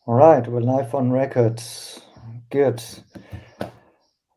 All right, we're live on record. Good.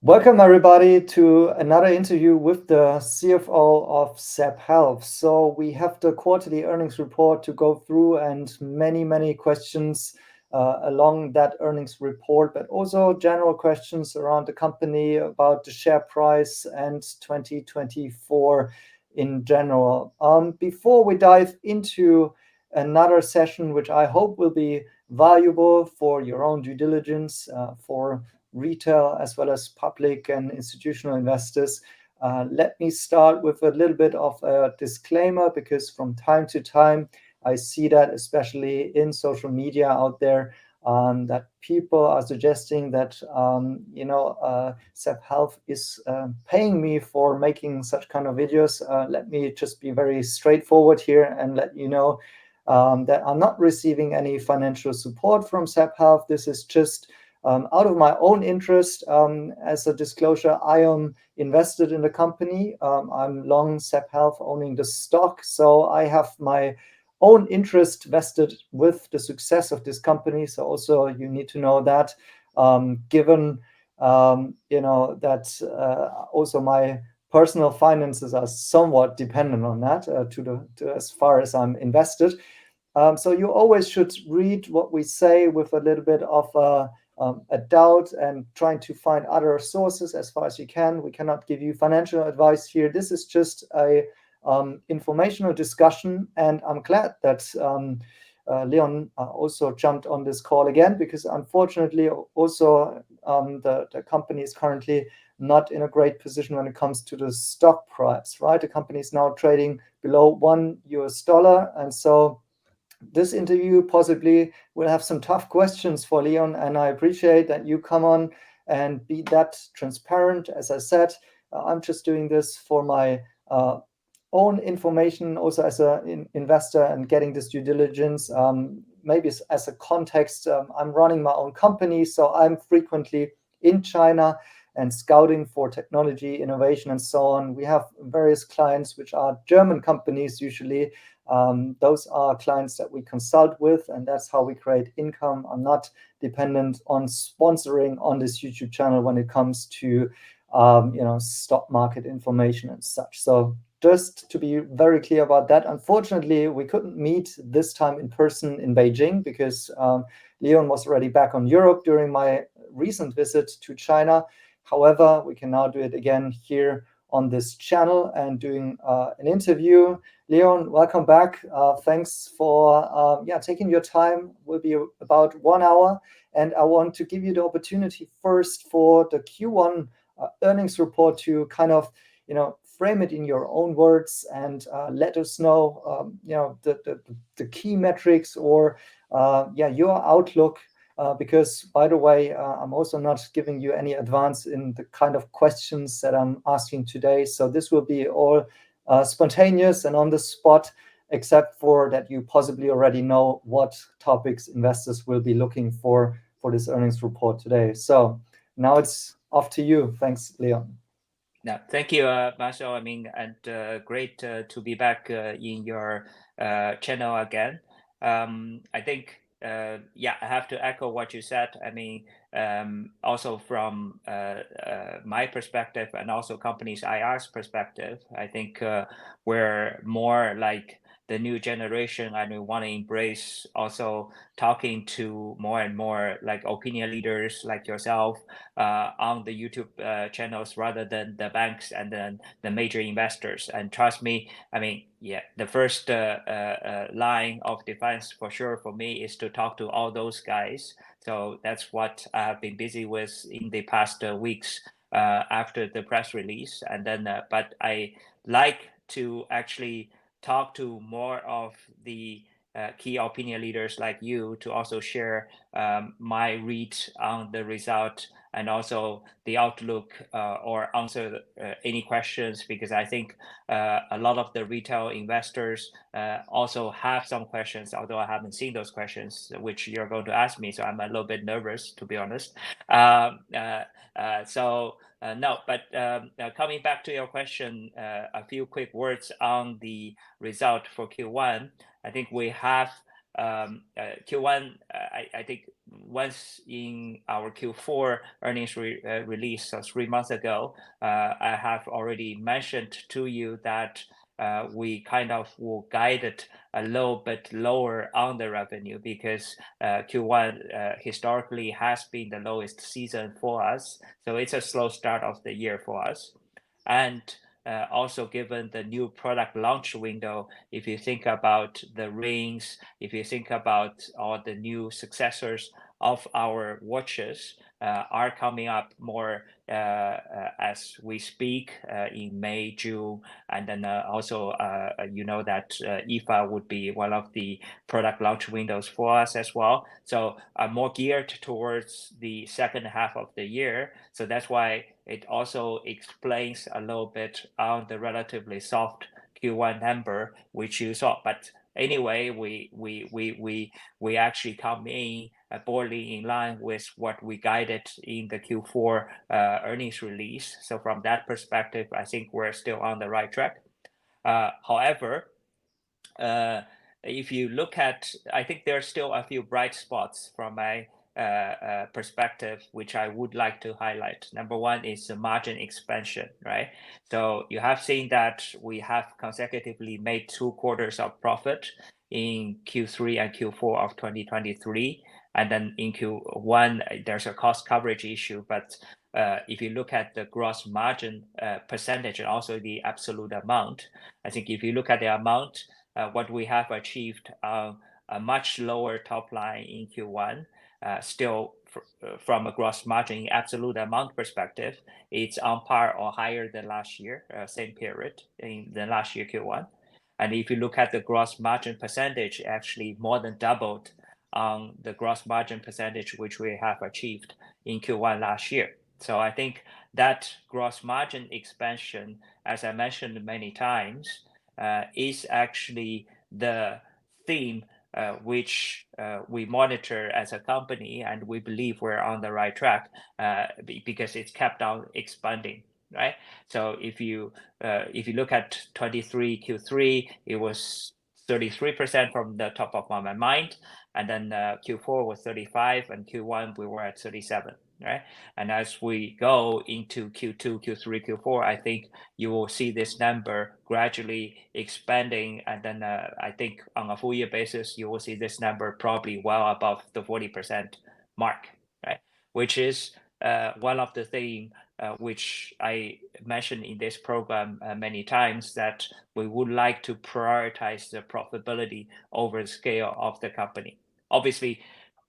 Welcome, everybody, to another interview with the CFO of ZEPP Health. So we have the quarterly earnings report to go through and many questions along that earnings report, but also general questions around the company, about the share price and 2024 in general. Before we dive into another session, which I hope will be valuable for your own due diligence, for retail as well as public and institutional investors. Let me start with a little bit of a disclaimer, because from time to time I see that, especially in social media out there, that people are suggesting that ZEPP Health is paying me for making such kind of videos. Let me just be very straightforward here and let you know that I'm not receiving any financial support from ZEPP Health. This is just out of my own interest. As a disclosure, I am invested in the company. I'm long ZEPP Health, owning the stock. So I have my own interest vested with the success of this company. So also you need to know that, given that also my personal finances are somewhat dependent on that, to as far as I'm invested. So you always should read what we say with a little bit of a doubt, and trying to find other sources as far as you can. We cannot give you financial advice here. This is just a informational discussion, and I'm glad that Leon also jumped on this call again, because unfortunately also the company is currently not in a great position when it comes to the stock price, right? The company is now trading below $1, and so this interview possibly will have some tough questions for Leon, and I appreciate that you come on and be that transparent. As I said, I'm just doing this for my own information, also as an investor, and getting this due diligence. Maybe as a context, I'm running my own company, so I'm frequently in China and scouting for technology, innovation, and so on. We have various clients which are German companies usually. Those are clients that we consult with, and that's how we create income. I'm not dependent on sponsoring on this YouTube channel when it comes to stock market information and such. So just to be very clear about that, unfortunately, we couldn't meet this time in person in Beijing, because Leon was already back on Europe during my recent visit to China. However, we can now do it again here on this channel and doing an interview. Leon, welcome back. Thanks for taking your time. Will be about 1 hour, and I want to give you the opportunity first for the Q1 earnings report to kind of frame it in your own words, and let us know the key metrics, or your outlook. Because, by the way, I'm also not giving you any advance in the kind of questions that I'm asking today. So this will be all spontaneous and on the spot, except for that you possibly already know what topics investors will be looking for this earnings report today. So now it's off to you. Thanks, Leon. No, thank you, Marshall. I mean, and great to be back in your channel again. I think, I have to echo what you said. I mean, also from my perspective, and also companies IR's perspective, I think we're more like the new generation, and we want to embrace also talking to more and more like opinion leaders like yourself on the YouTube channels, rather than the banks and then the major investors. And trust me, I mean, the first line of defense for sure for me is to talk to all those guys. So that's what I have been busy with in the past weeks after the press release. And then, but I like to actually talk to more of the key opinion leaders like you, to also share my read on the result, and also the outlook, or answer any questions, because I think a lot of the retail investors also have some questions, although I haven't seen those questions which you're going to ask me, so I'm a little bit nervous, to be honest. No, but coming back to your question, a few quick words on the result for Q1. I think we have Q1, I think once in our Q4 earnings release, so 3 months ago, I have already mentioned to you that we kind of will guide it a little bit lower on the revenue because Q1 historically has been the lowest season for us. So it's a slow start of the year for us. And also given the new product launch window, if you think about the rings, if you think about all the new successors of our watches are coming up more as we speak in May, June, and then also you know that IFA would be one of the product launch windows for us as well. So more geared towards the second half of the year. So that's why it also explains a little bit on the relatively soft Q1 number which you saw. But anyway, we actually come in broadly in line with what we guided in the Q4 earnings release. So from that perspective, I think we're still on the right track. However, if you look at, I think there are still a few bright spots from my perspective, which I would like to highlight. Number one is the margin expansion, right? So you have seen that we have consecutively made 2 quarters of profit in Q3 and Q4 of 2023. And then in Q1, there's a cost coverage issue. But if you look at the gross margin percentage and also the absolute amount, I think if you look at the amount, what we have achieved a much lower top line in Q1, still from a gross margin absolute amount perspective, it's on par or higher than last year, same period in the last year Q1. And if you look at the gross margin percentage, actually more than doubled on the gross margin percentage which we have achieved in Q1 last year. So I think that gross margin expansion, as I mentioned many times, is actually the theme which we monitor as a company, and we believe we're on the right track because it's kept on expanding, right? So if you look at 23 Q3, it was 33% from the top of my mind, and then Q4 was 35, and Q1 we were at 37. Right, and as we go into Q2, Q3, Q4, I think you will see this number gradually expanding, and then I think on a full year basis, you will see this number probably well above the 40% mark, right? Which is one of the things which I mentioned in this program many times, that we would like to prioritize the profitability over the scale of the company. Obviously,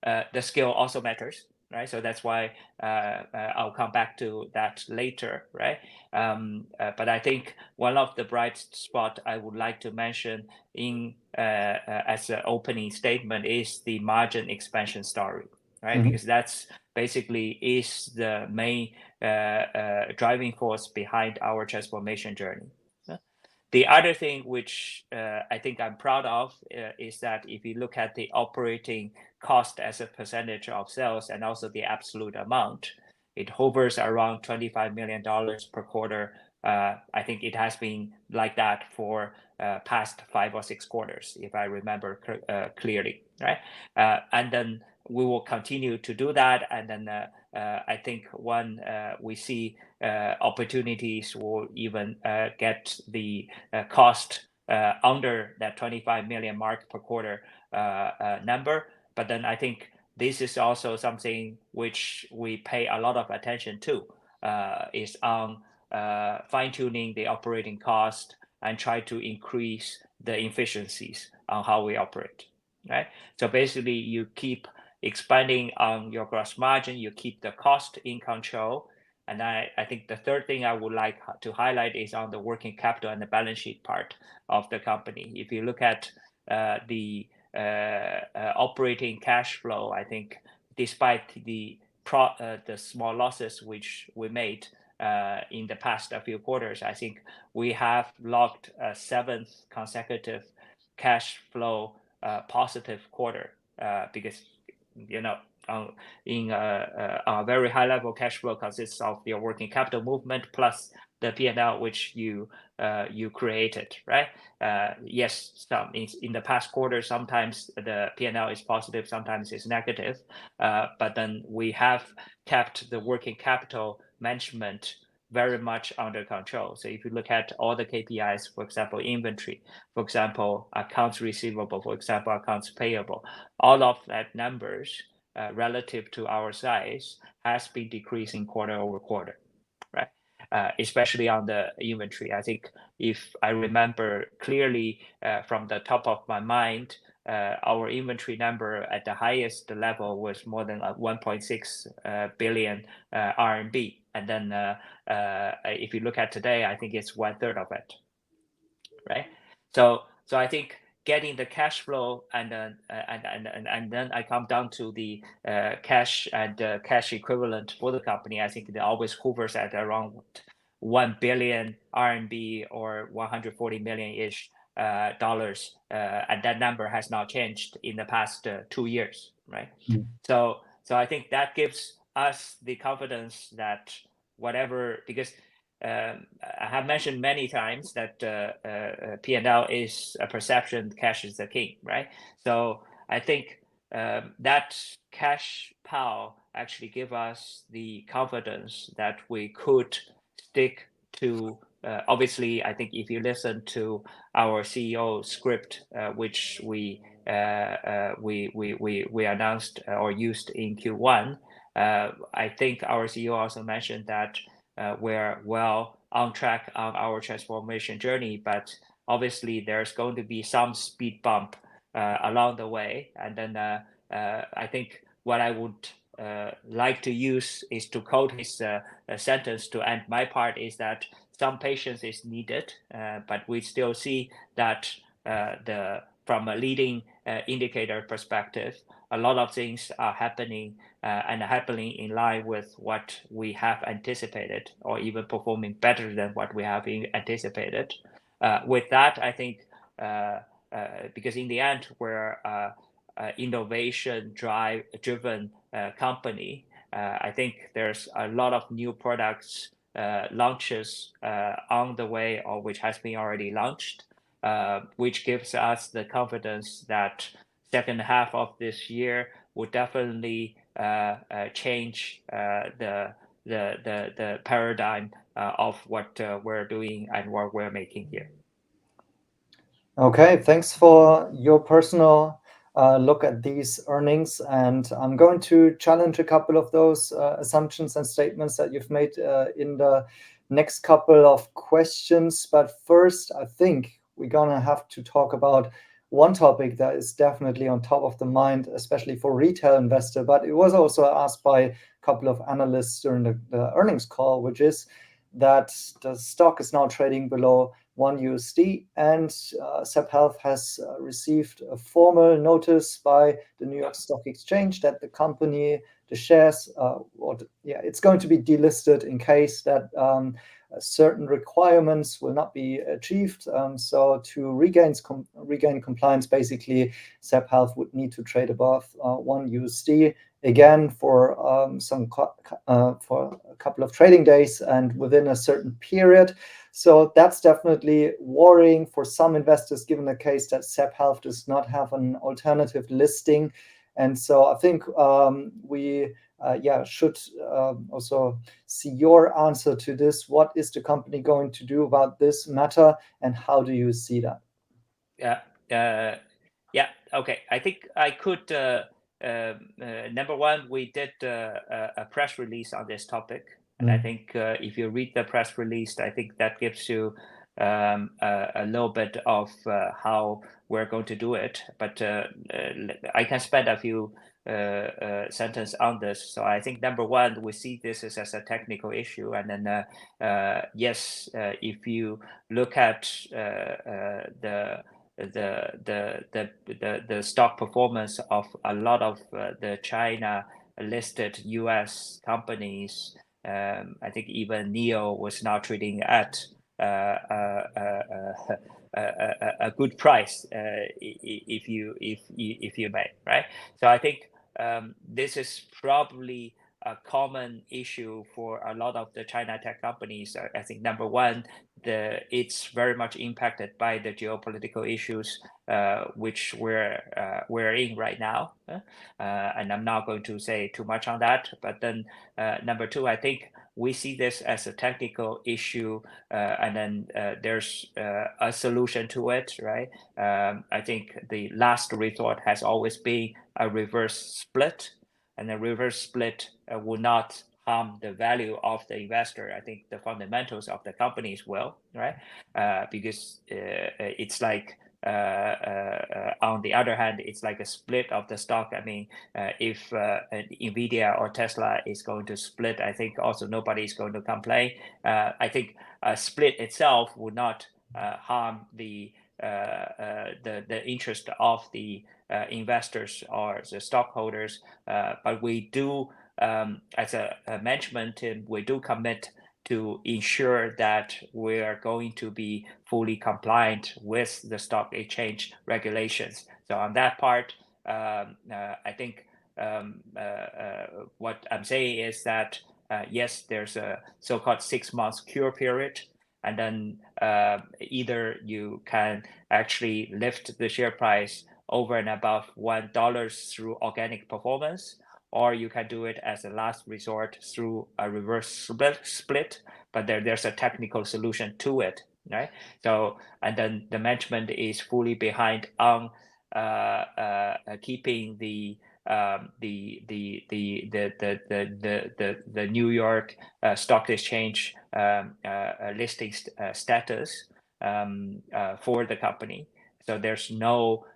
the scale also matters, right? So that's why I'll come back to that later, right? But I think one of the bright spots I would like to mention in as an opening statement is the margin expansion story, right? Mm-hmm. Because that's basically is the main driving force behind our transformation journey. The other thing which I think I'm proud of is that if you look at the operating cost as a percentage of sales and also the absolute amount, it hovers around $25 million per quarter. I think it has been like that for past 5 or 6 quarters, if I remember clearly, right? And then we will continue to do that. And then I think when we see opportunities, will even get the cost under that 25 million mark per quarter number. But then I think this is also something which we pay a lot of attention to, is on fine-tuning the operating cost and try to increase the efficiencies on how we operate, right? So basically you keep expanding on your gross margin, you keep the cost in control. And I think the third thing I would like to highlight is on the working capital and the balance sheet part of the company. If you look at the operating cash flow, I think despite the small losses which we made in the past few quarters, I think we have logged a 7th consecutive cash flow positive quarter, because in a very high level, cash flow consists of your working capital movement plus the P&L which you created, right? Yes, in the past quarter, sometimes the P&L is positive, sometimes it's negative, but then we have kept the working capital management very much under control. So if you look at all the KPIs, for example, inventory, for example, accounts receivable, for example, accounts payable, all of that numbers relative to our size has been decreasing quarter over quarter, right? Especially on the inventory. I think if I remember clearly from the top of my mind, our inventory number at the highest level was more than 1.6 billion RMB. And then if you look at today, I think it's 1/3 of it, right? So I think getting the cash flow and then I come down to the cash and cash equivalent for the company. I think it always hovers at around 1 billion RMB or 140 million-ish dollars, and that number has not changed in the past 2 years, right? So I think that gives us the confidence that whatever, because I have mentioned many times that P&L is a perception, cash is the king, right? So I think that cash pile actually give us the confidence that we could stick to. Obviously, I think if you listen to our CEO script, which we announced or used in Q1, I think our CEO also mentioned that we're well on track on our transformation journey, but obviously there's going to be some speed bump along the way. And then I think what I would like to use is to quote his sentence to end my part, is that some patience is needed, but we still see that from a leading indicator perspective, a lot of things are happening and happening in line with what we have anticipated, or even performing better than what we have anticipated. With that, I think because in the end we're innovation driven company, I think there's a lot of new products launches on the way, or which has been already launched, which gives us the confidence that second half of this year will definitely change the paradigm of what we're doing and what we're making here. Okay, thanks for your personal look at these earnings, and I'm going to challenge a couple of those assumptions and statements that you've made in the next couple of questions. But first, I think we're gonna have to talk about one topic that is definitely on top of the mind, especially for retail investor, but it was also asked by a couple of analysts during the earnings call, which is that the stock is now trading below $1, and ZEPP Health has received a formal notice by the New York Stock Exchange that the company, the shares, it's going to be delisted in case that certain requirements will not be achieved. So to regain compliance, basically, ZEPP Health would need to trade above $1 again for a couple of trading days and within a certain period. So that's definitely worrying for some investors, given the case that ZEPP Health does not have an alternative listing. And so I think we should also see your answer to this. What is the company going to do about this matter, and how do you see that? Okay. I think I could. Number one, we did a press release on this topic, and I think if you read the press release, I think that gives you a little bit of how we're going to do it. But I can spend a few sentences on this. So I think number one, we see this as a technical issue, and then yes, if you look at the stock performance of a lot of the China listed US companies, I think even NIO was now trading at a good price, if you may, right? So I think this is probably a common issue for a lot of the China tech companies. I think number one, it's very much impacted by the geopolitical issues which we're in right now, and I'm not going to say too much on that. But then number two, I think we see this as a technical issue, and then there's a solution to it, right? I think the last resort has always been a reverse split, and the reverse split will not harm the value of the investor. I think the fundamentals of the companies will, right? Because it's like on the other hand, it's like a split of the stock. I mean, if Nvidia or Tesla is going to split, I think also nobody is going to complain. I think a split itself would not harm the interest of the investors or the stockholders, but we do, as a management team, we do commit to ensure that we are going to be fully compliant with the stock exchange regulations. So on that part, I think what I'm saying is that yes, there's a so-called 6 months cure period, and then either you can actually lift the share price over and above $1 through organic performance, or you can do it as a last resort through a reverse split, but there's a technical solution to it, right? So, and then the management is fully behind on keeping the New York Stock Exchange listing status for the company. So there's no,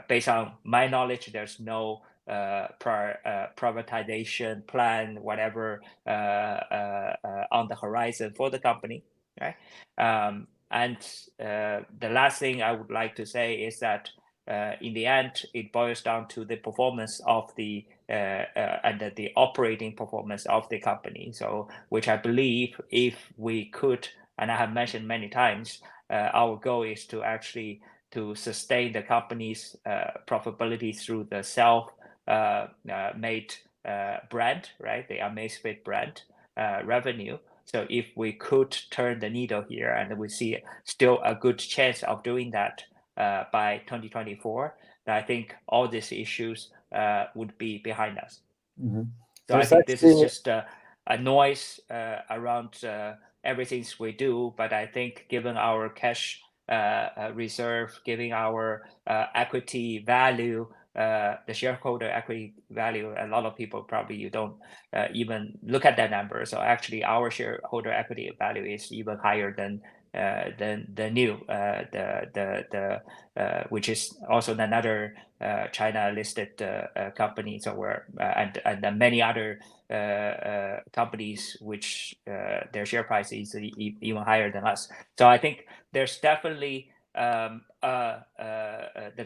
based on my knowledge, there's no privatization plan, whatever, on the horizon for the company, right? And the last thing I would like to say is that in the end, it boils down to the performance of the and the operating performance of the company. So, which I believe, if we could, and I have mentioned many times, our goal is to actually to sustain the company's profitability through the self-made brand, right? The Amazfit brand revenue. So if we could turn the needle here, and we see still a good chance of doing that by 2024, then I think all these issues would be behind us. Mm-hmm. So I think this is just a noise around everything we do. But I think given our cash reserve, giving our equity value, the shareholder equity value, a lot of people probably you don't even look at that number. So actually, our shareholder equity value is even higher than the new which is also another China listed company. So we're and many other companies which their share price is even higher than us. So I think there's definitely the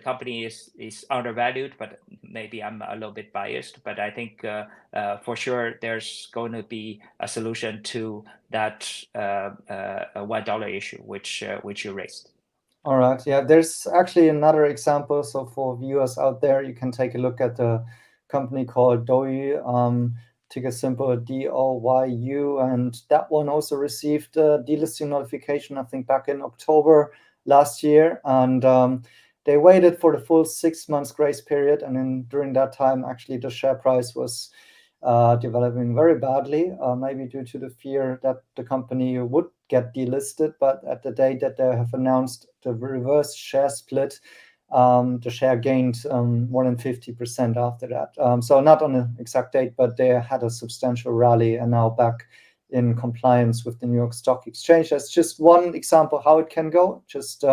company is undervalued, but maybe I'm a little bit biased. But I think for sure there's going to be a solution to that $1 issue, which you raised. All right. Yeah, there's actually another example. So for viewers out there, you can take a look at the company called Douyu, ticker symbol DOYU, and that one also received a delisting notification, I think, back in October last year, and they waited for the full 6 months grace period, and then during that time, actually, the share price was developing very badly, maybe due to the fear that the company would get delisted. But at the date that they have announced the reverse share split, the share gained more than 50% after that. So not on an exact date, but they had a substantial rally and now back in compliance with the New York Stock Exchange. That's just one example how it can go, just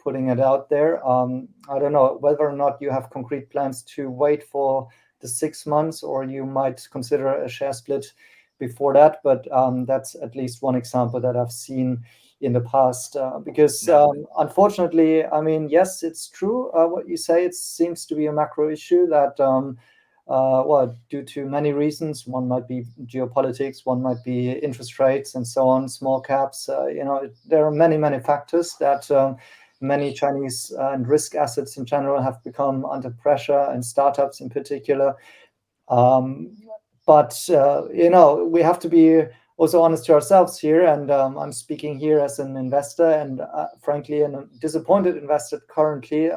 putting it out there. I don't know whether or not you have concrete plans to wait for the 6 months, or you might consider a share split before that, but that's at least one example that I've seen in the past, because unfortunately, I mean, yes, it's true what you say. It seems to be a macro issue that well, due to many reasons. One might be geopolitics, one might be interest rates, and so on, small caps. There are many factors that many Chinese and risk assets in general have become under pressure, and startups in particular. But we have to be also honest to ourselves here, and I'm speaking here as an investor, and frankly, a disappointed investor currently,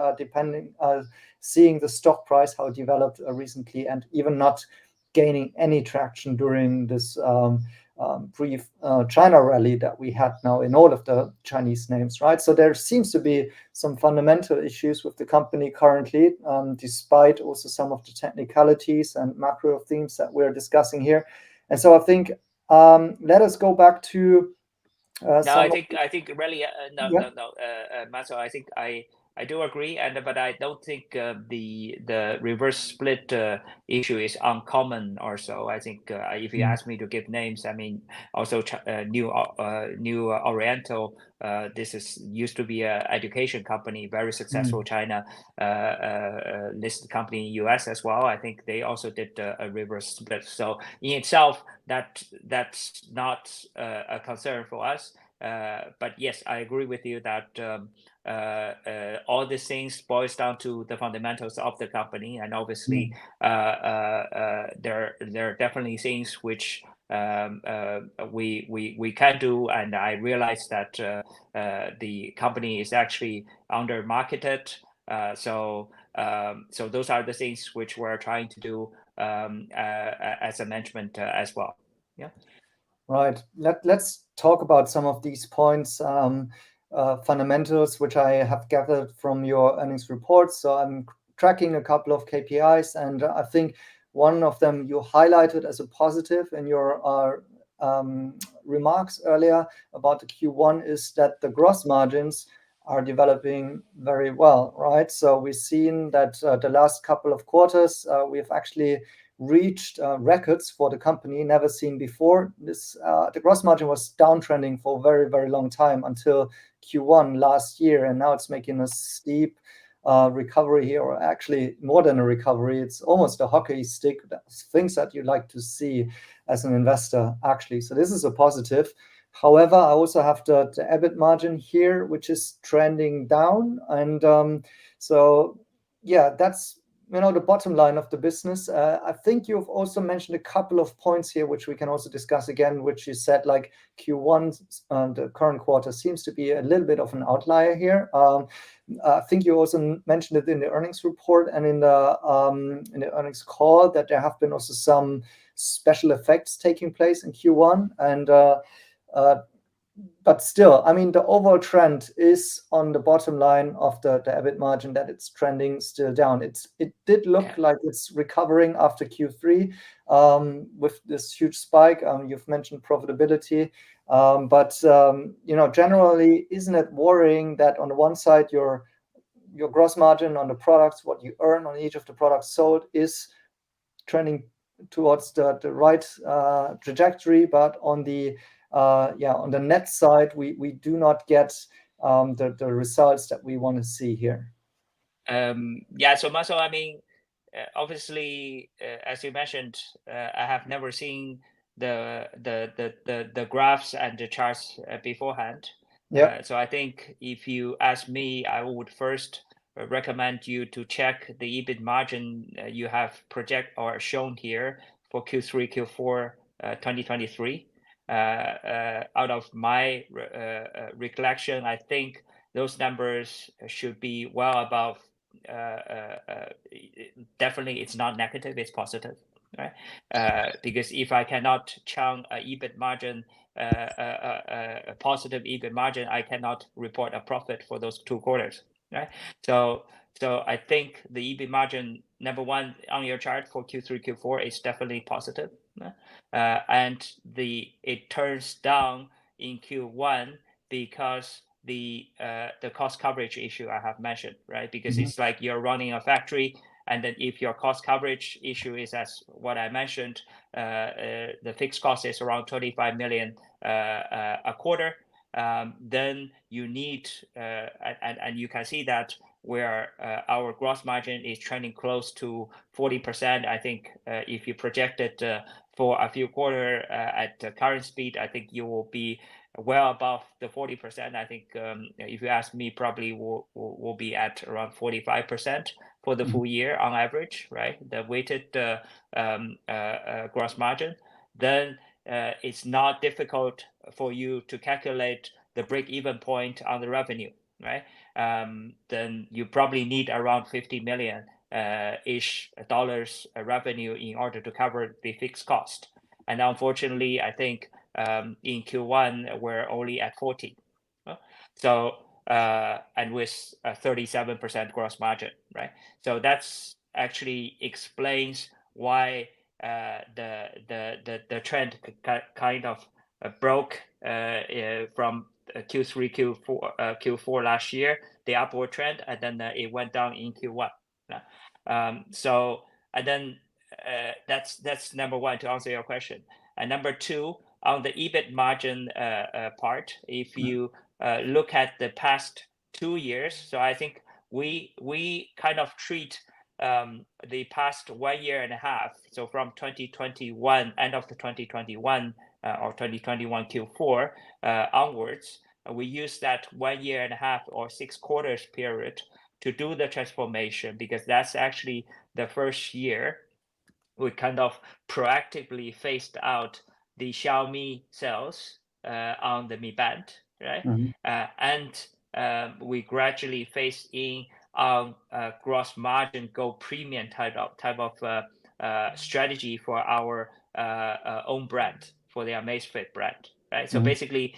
seeing the stock price how it developed recently, and even not gaining any traction during this brief China rally that we had now in all of the Chinese names, right? So there seems to be some fundamental issues with the company currently, despite also some of the technicalities and macro themes that we're discussing here. And so I think let us go back to I think really yeah. Maso, I think I do agree, but I don't think the reverse split issue is uncommon. Also, I think if you ask me to give names, I mean, also New Oriental. This used to be an education company, very successful China listed company in US as well. I think they also did a reverse split. So in itself, that's not a concern for us. But yes, I agree with you that all these things boils down to the fundamentals of the company, and obviously there are definitely things which we can do, and I realize that the company is actually under marketed. So those are the things which we're trying to do as a management as well. Yeah. Right. Let's talk about some of these points, fundamentals, which I have gathered from your earnings report. So I'm tracking a couple of KPIs, and I think one of them you highlighted as a positive in your remarks earlier about the Q1 is that the gross margins are developing very well, right? So we've seen that the last couple of quarters, we've actually reached records for the company never seen before. The gross margin was downtrending for a very, very long time until Q1 last year, and now it's making a steep recovery here, or actually more than a recovery. It's almost a hockey stick, things that you like to see as an investor, actually. So this is a positive. However, I also have the EBIT margin here, which is trending down, and so yeah, that's the bottom line of the business. I think you've also mentioned a couple of points here, which we can also discuss again, which you said like Q1, the current quarter seems to be a little bit of an outlier here. I think you also mentioned it in the earnings report and in the earnings call that there have been also some special effects taking place in Q1, and but still, I mean, the overall trend is on the bottom line of the EBIT margin that it's trending still down. It did look like it's recovering after Q3 with this huge spike. You've mentioned profitability, but generally, isn't it worrying that on the one side your gross margin on the products, what you earn on each of the products sold, is trending towards the right trajectory, but on the net side, we do not get the results that we want to see here. So Marcel, I mean, obviously, as you mentioned, I have never seen the graphs and the charts beforehand. Yeah. So I think if you ask me, I would first recommend you to check the EBIT margin you have project or shown here for Q3, Q4 2023. Out of my recollection, I think those numbers should be well above. Definitely, it's not negative; it's positive, right? Because if I cannot churn a EBIT margin, a positive EBIT margin, I cannot report a profit for those 2 quarters, right? So I think the EBIT margin, number one on your chart for Q3, Q4 is definitely positive, and it turns down in Q1 because the cost coverage issue I have mentioned, right? Because it's like you're running a factory, and then if your cost coverage issue is as what I mentioned, the fixed cost is around 25 million a quarter, then you need, and you can see that where our gross margin is trending close to 40%. I think if you project it for a few quarters at the current speed, I think you will be well above the 40%. I think if you ask me, probably will be at around 45% for the full year on average, right? The weighted gross margin. Then it's not difficult for you to calculate the break-even point on the revenue, right? Then you probably need around 50 million ish dollars revenue in order to cover the fixed cost. And unfortunately, I think in Q1 we're only at 40. So and with a 37% gross margin, right? So that's actually explains why the trend kind of broke from Q3, Q4 last year, the upward trend, and then it went down in Q1. So and then that's number one, to answer your question. And number two, on the EBIT margin part, if you look at the past 2 years, so I think we kind of treat the past 1 year and a half, so from 2021, end of the 2021 or 2021 Q4 onwards, we use that 1 year and a half or 6 quarters period to do the transformation, because that's actually the first year we kind of proactively phased out the Xiaomi sales on the Mi Band, right? And we gradually phased in on gross margin go premium type of strategy for our own brand, for the Amazfit brand, right? So basically,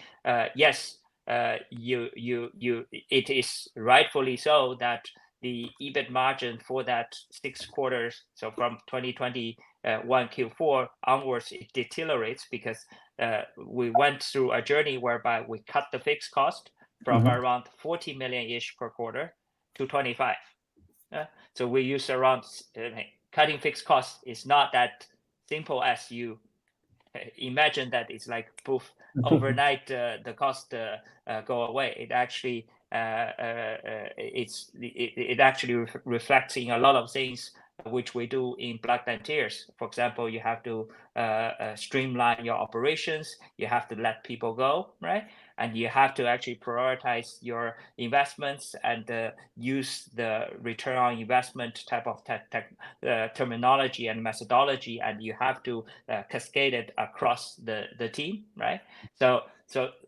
yes, it is rightfully so that the EBIT margin for that 6 quarters, so from 2021 Q4 onwards, it deteriorates because we went through a journey whereby we cut the fixed cost from around 40 million-ish per quarter to 25. So we use around, cutting fixed costs is not that simple as you imagine, that it's like poof, overnight the cost go away. It actually it actually reflects in a lot of things which we do in Black Band Tiers. For example, you have to streamline your operations, you have to let people go, right? And you have to actually prioritize your investments and use the return on investment type of terminology and methodology, and you have to cascade it across the team, right? So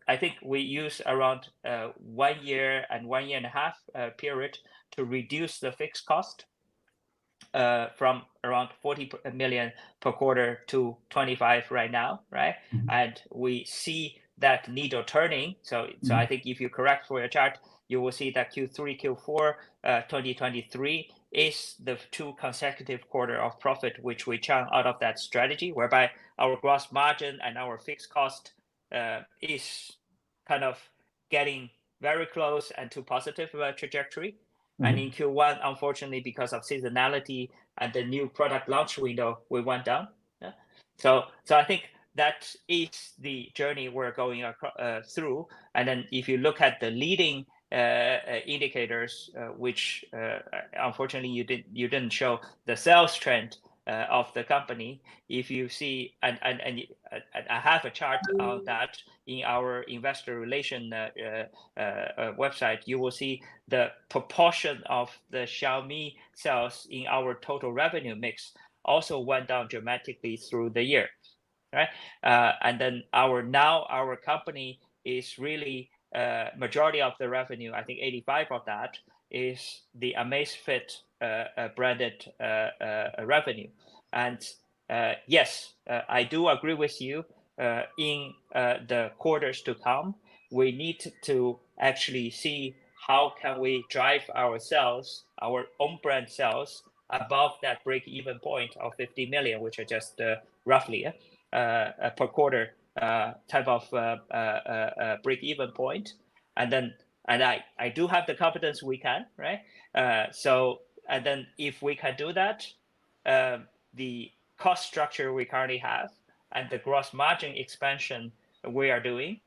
I think we use around 1 year and 1 year and a half period to reduce the fixed cost from around 40 million per quarter to 25 right now, right? And we see that needle turning. So I think if you correct for your chart, you will see that Q3, Q4 2023 is the 2 consecutive quarter of profit which we churn out of that strategy, whereby our gross margin and our fixed cost is kind of getting very close and to positive trajectory. And in Q1, unfortunately, because of seasonality and the new product launch window, we went down. So I think that is the journey we're going through. And then if you look at the leading indicators, which unfortunately you didn't show the sales trend of the company. If you see, and I have a chart on that in our investor relation website, you will see the proportion of the Xiaomi sales in our total revenue mix also went down dramatically through the year, right? And then our company is really majority of the revenue, I think 85 of that is the Amazfit branded revenue. And yes, I do agree with you. In the quarters to come, we need to actually see how can we drive our sales, our own brand sales, above that break-even point of 50 million, which are just roughly per quarter type of break-even point. And I do have the confidence we can, right? And then if we can do that, the cost structure we currently have and the gross margin expansion we are doing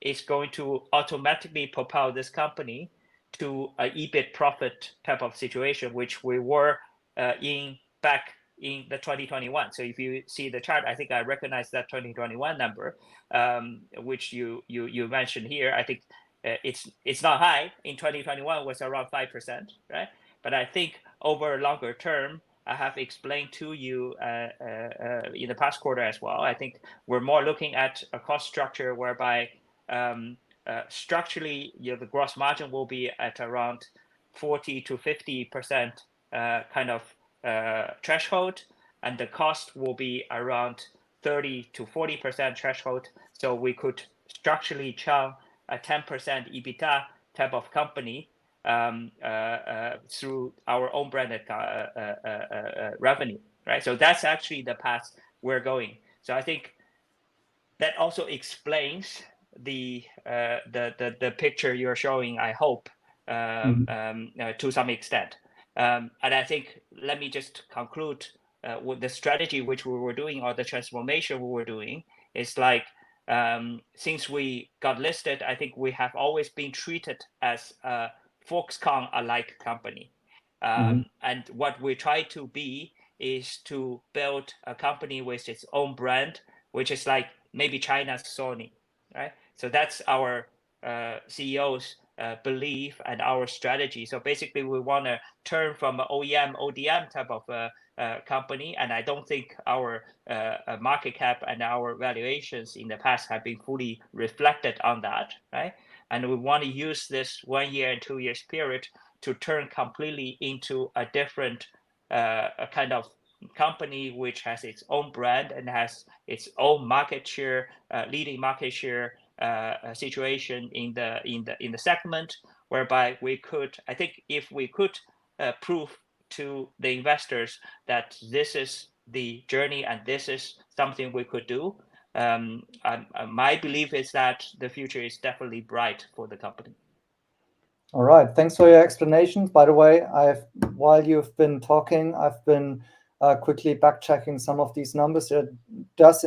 is going to automatically propel this company to an EBIT profit type of situation, which we were in back in the 2021. So if you see the chart, I think I recognize that 2021 number, which you mentioned here. I think it's not high. In 2021 was around 5%, right? But I think over longer term, I have explained to you in the past quarter as well. I think we're more looking at a cost structure whereby structurally, the gross margin will be at around 40 to 50% kind of threshold, and the cost will be around 30 to 40% threshold. So we could structurally churn a 10% EBITDA type of company through our own branded revenue, right? So that's actually the path we're going. So I think that also explains the picture you're showing, I hope, to some extent. And I think, let me just conclude with the strategy which we were doing, or the transformation we were doing, is like, since we got listed, I think we have always been treated as a Foxconn-alike company. And what we try to be is to build a company with its own brand, which is like maybe China's Sony, right? So that's our CEO's belief and our strategy. So basically, we want to turn from an OEM, ODM type of company, and I don't think our market cap and our valuations in the past have been fully reflected on that, right? And we want to use this 1 year and 2 years period to turn completely into a different kind of company which has its own brand and has its own market share, leading market share situation in the segment, whereby we could, I think, if we could prove to the investors that this is the journey and this is something we could do, my belief is that the future is definitely bright for the company. All right, thanks for your explanations. By the way, while you've been talking, I've been quickly back-checking some of these numbers. There does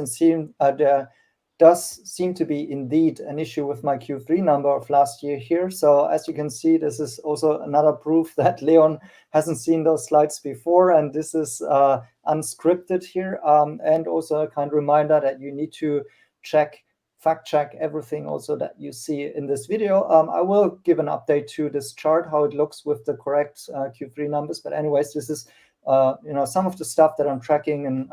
seem to be indeed an issue with my Q3 number of last year here. So as you can see, this is also another proof that Leon hasn't seen those slides before, and this is unscripted here, and also a kind reminder that you need to fact check everything also that you see in this video. I will give an update to this chart, how it looks with the correct Q3 numbers. But anyways, this is some of the stuff that I'm tracking and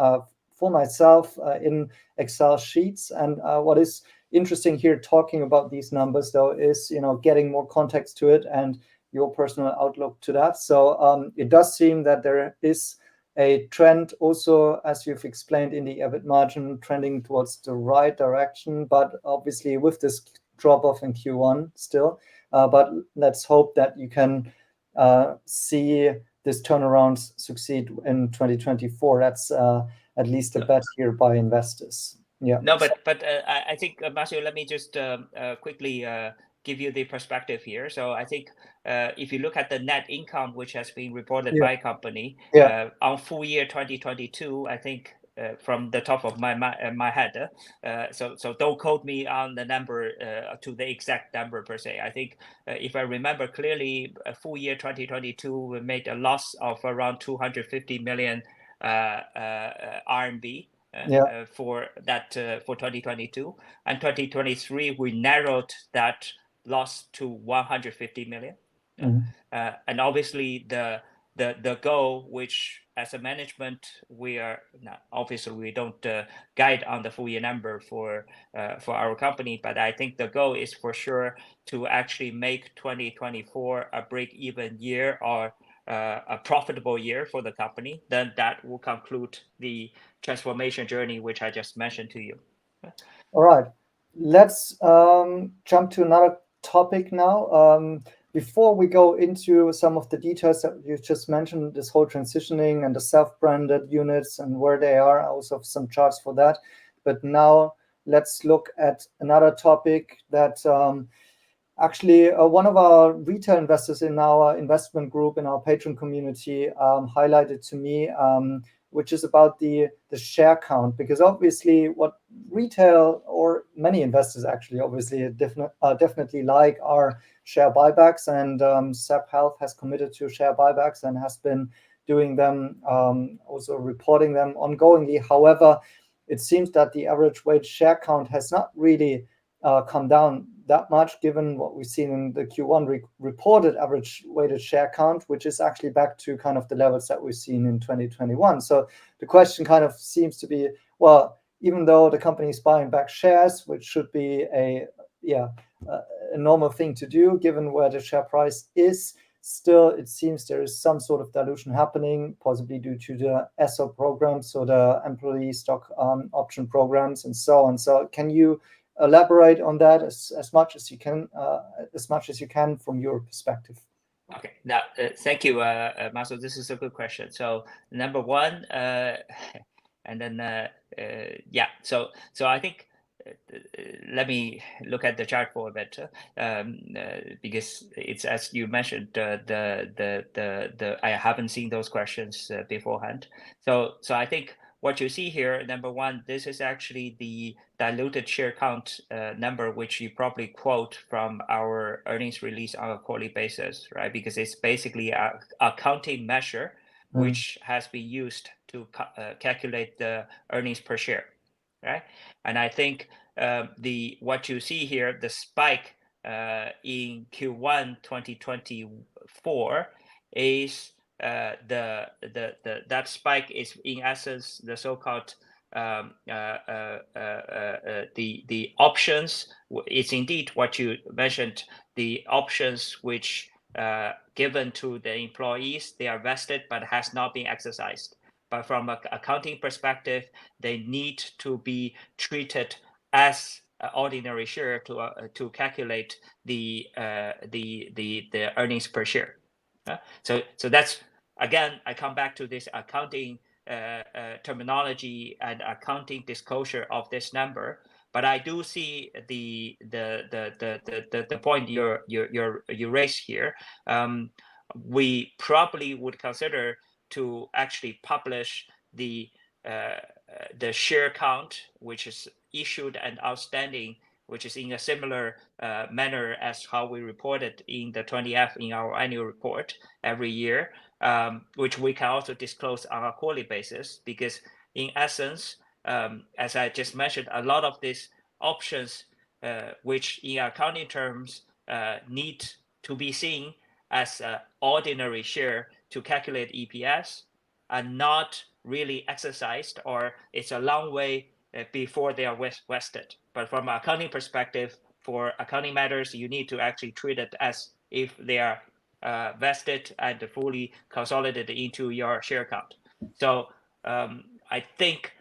for myself in Excel sheets. And what is interesting here talking about these numbers, though, is getting more context to it and your personal outlook to that. So it does seem that there is a trend also, as you've explained, in the EBIT margin trending towards the right direction, but obviously with this drop off in Q1 still. But let's hope that you can see this turnaround succeed in 2024. That's at least a bet here by investors. Yeah. No, but I think, Marcio, let me just quickly give you the perspective here. So I think if you look at the net income, which has been reported by company on full year 2022, I think from the top of my head, so don't quote me on the number to the exact number per se. I think if I remember clearly, full year 2022, we made a loss of around 250 million RMB. For 2022, and 2023 we narrowed that loss to 150 million. And obviously the goal, which as a management we are not, obviously we don't guide on the full year number for our company, but I think the goal is for sure to actually make 2024 a break-even year or a profitable year for the company. Then that will conclude the transformation journey which I just mentioned to you. All right, let's jump to another topic now. Before we go into some of the details that you just mentioned, this whole transitioning and the self-branded units and where they are, I also have some charts for that. But now let's look at another topic that actually one of our retail investors in our investment group, in our patron community, highlighted to me, which is about the share count, because obviously what retail, or many investors actually obviously definitely like, are share buybacks, and ZEPP Health has committed to share buybacks and has been doing them, also reporting them ongoingly. However, it seems that the average weighted share count has not really come down that much, given what we've seen in the Q1 reported average weighted share count, which is actually back to kind of the levels that we've seen in 2021. So the question kind of seems to be, well, even though the company is buying back shares, which should be a normal thing to do given where the share price is, still it seems there is some sort of dilution happening, possibly due to the ESOP programs, so the employee stock option programs and so on. So can you elaborate on that as much as you can from your perspective? Okay, now thank you, Marcel. This is a good question. So number one, and then yeah. So I think let me look at the chart for a bit, because it's as you mentioned. I haven't seen those questions beforehand. So I think what you see here, number one, this is actually the diluted share count number, which you probably quote from our earnings release on a quarterly basis, right? Because it's basically a accounting measure which has been used to calculate the earnings per share, right? And I think what you see here, the spike in Q1 2024 is that spike is in essence the so-called the options. It's indeed what you mentioned, the options which given to the employees, they are vested but has not been exercised. But from an accounting perspective, they need to be treated as an ordinary share to calculate the earnings per share. So that's, again, I come back to this accounting terminology and accounting disclosure of this number. But I do see the point you raised here. We probably would consider to actually publish the share count, which is issued and outstanding, which is in a similar manner as how we reported in the 20F in our annual report every year, which we can also disclose on a quarterly basis, because in essence, as I just mentioned, a lot of these options, which in accounting terms need to be seen as an ordinary share to calculate EPS, are not really exercised, or it's a long way before they are vested. But from an accounting perspective, for accounting matters, you need to actually treat it as if they are vested and fully consolidated into your share count. So I think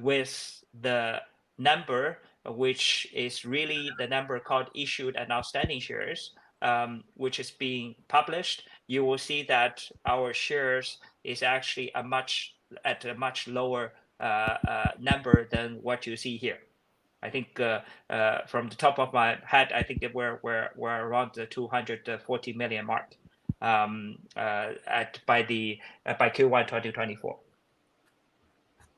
with the number, which is really the number called issued and outstanding shares, which is being published, you will see that our shares is actually at a much lower number than what you see here. I think from the top of my head, I think that we're around the 240 million mark by Q1 2024.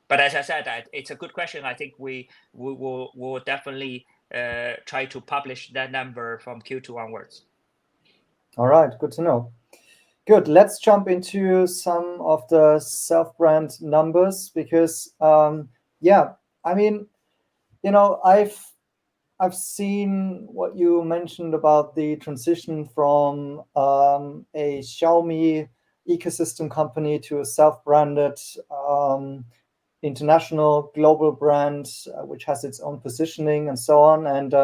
But as I said, it's a good question. I think we will definitely try to publish that number from Q2 onwards. All right, good to know. Good. Let's jump into some of the self-brand numbers, because yeah, I mean, you know, I've seen what you mentioned about the transition from a Xiaomi ecosystem company to a self-branded international global brand, which has its own positioning and so on. And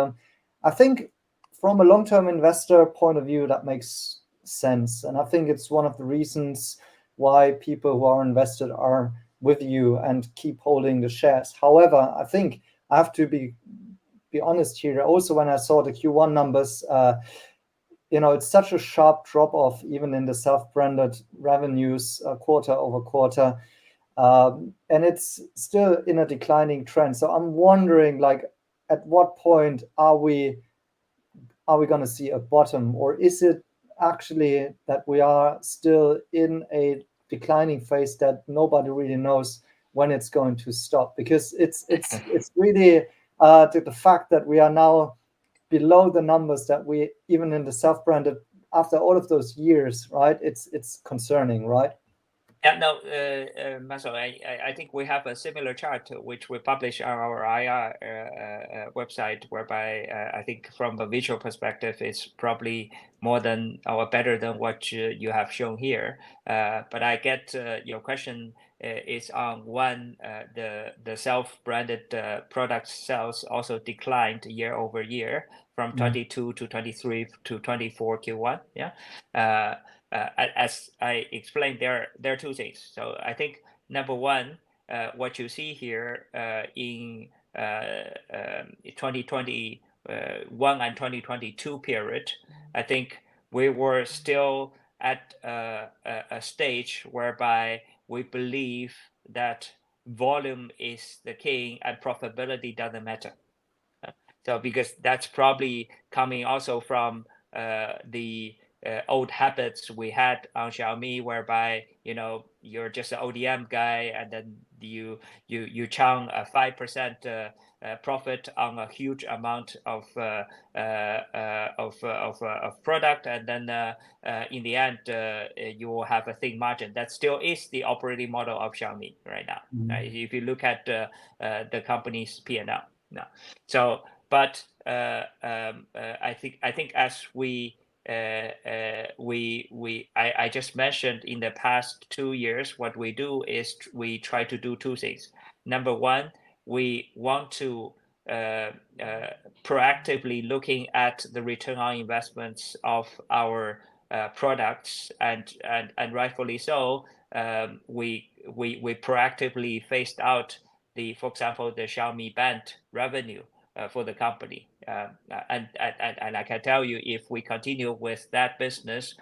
I think from a long-term investor point of view, that makes sense. And I think it's one of the reasons why people who are invested are with you and keep holding the shares. However, I think I have to be honest here. Also, when I saw the Q1 numbers, you know, it's such a sharp drop off even in the self-branded revenues quarter over quarter, and it's still in a declining trend. So I'm wondering, like, at what point are we going to see a bottom, or is it actually that we are still in a declining phase that nobody really knows when it's going to stop? Because it's really the fact that we are now below the numbers that we, even in the self-branded, after all of those years, right? It's concerning, right? Yeah, no, Marcel, I think we have a similar chart which we publish on our IR website, whereby I think from a visual perspective, it's probably more than or better than what you have shown here. But I get your question is on one, the self-branded product sales also declined year over year from 22 to 23 to 24 Q1. Yeah. As I explained, there are two things. So I think number one, what you see here in 2021 and 2022 period, I think we were still at a stage whereby we believe that volume is the king and profitability doesn't matter. So because that's probably coming also from the old habits we had on Xiaomi, whereby you're just an ODM guy, and then you churn a 5% profit on a huge amount of product, and then in the end you will have a thin margin. That still is the operating model of Xiaomi right now. If you look at the company's P&L now. So, but I think as I just mentioned in the past 2 years, what we do is we try to do two things. Number one, we want to proactively looking at the return on investments of our products, and rightfully so. We proactively phased out for example, the Xiaomi Band revenue for the company. And I can tell you, if we continue with that business,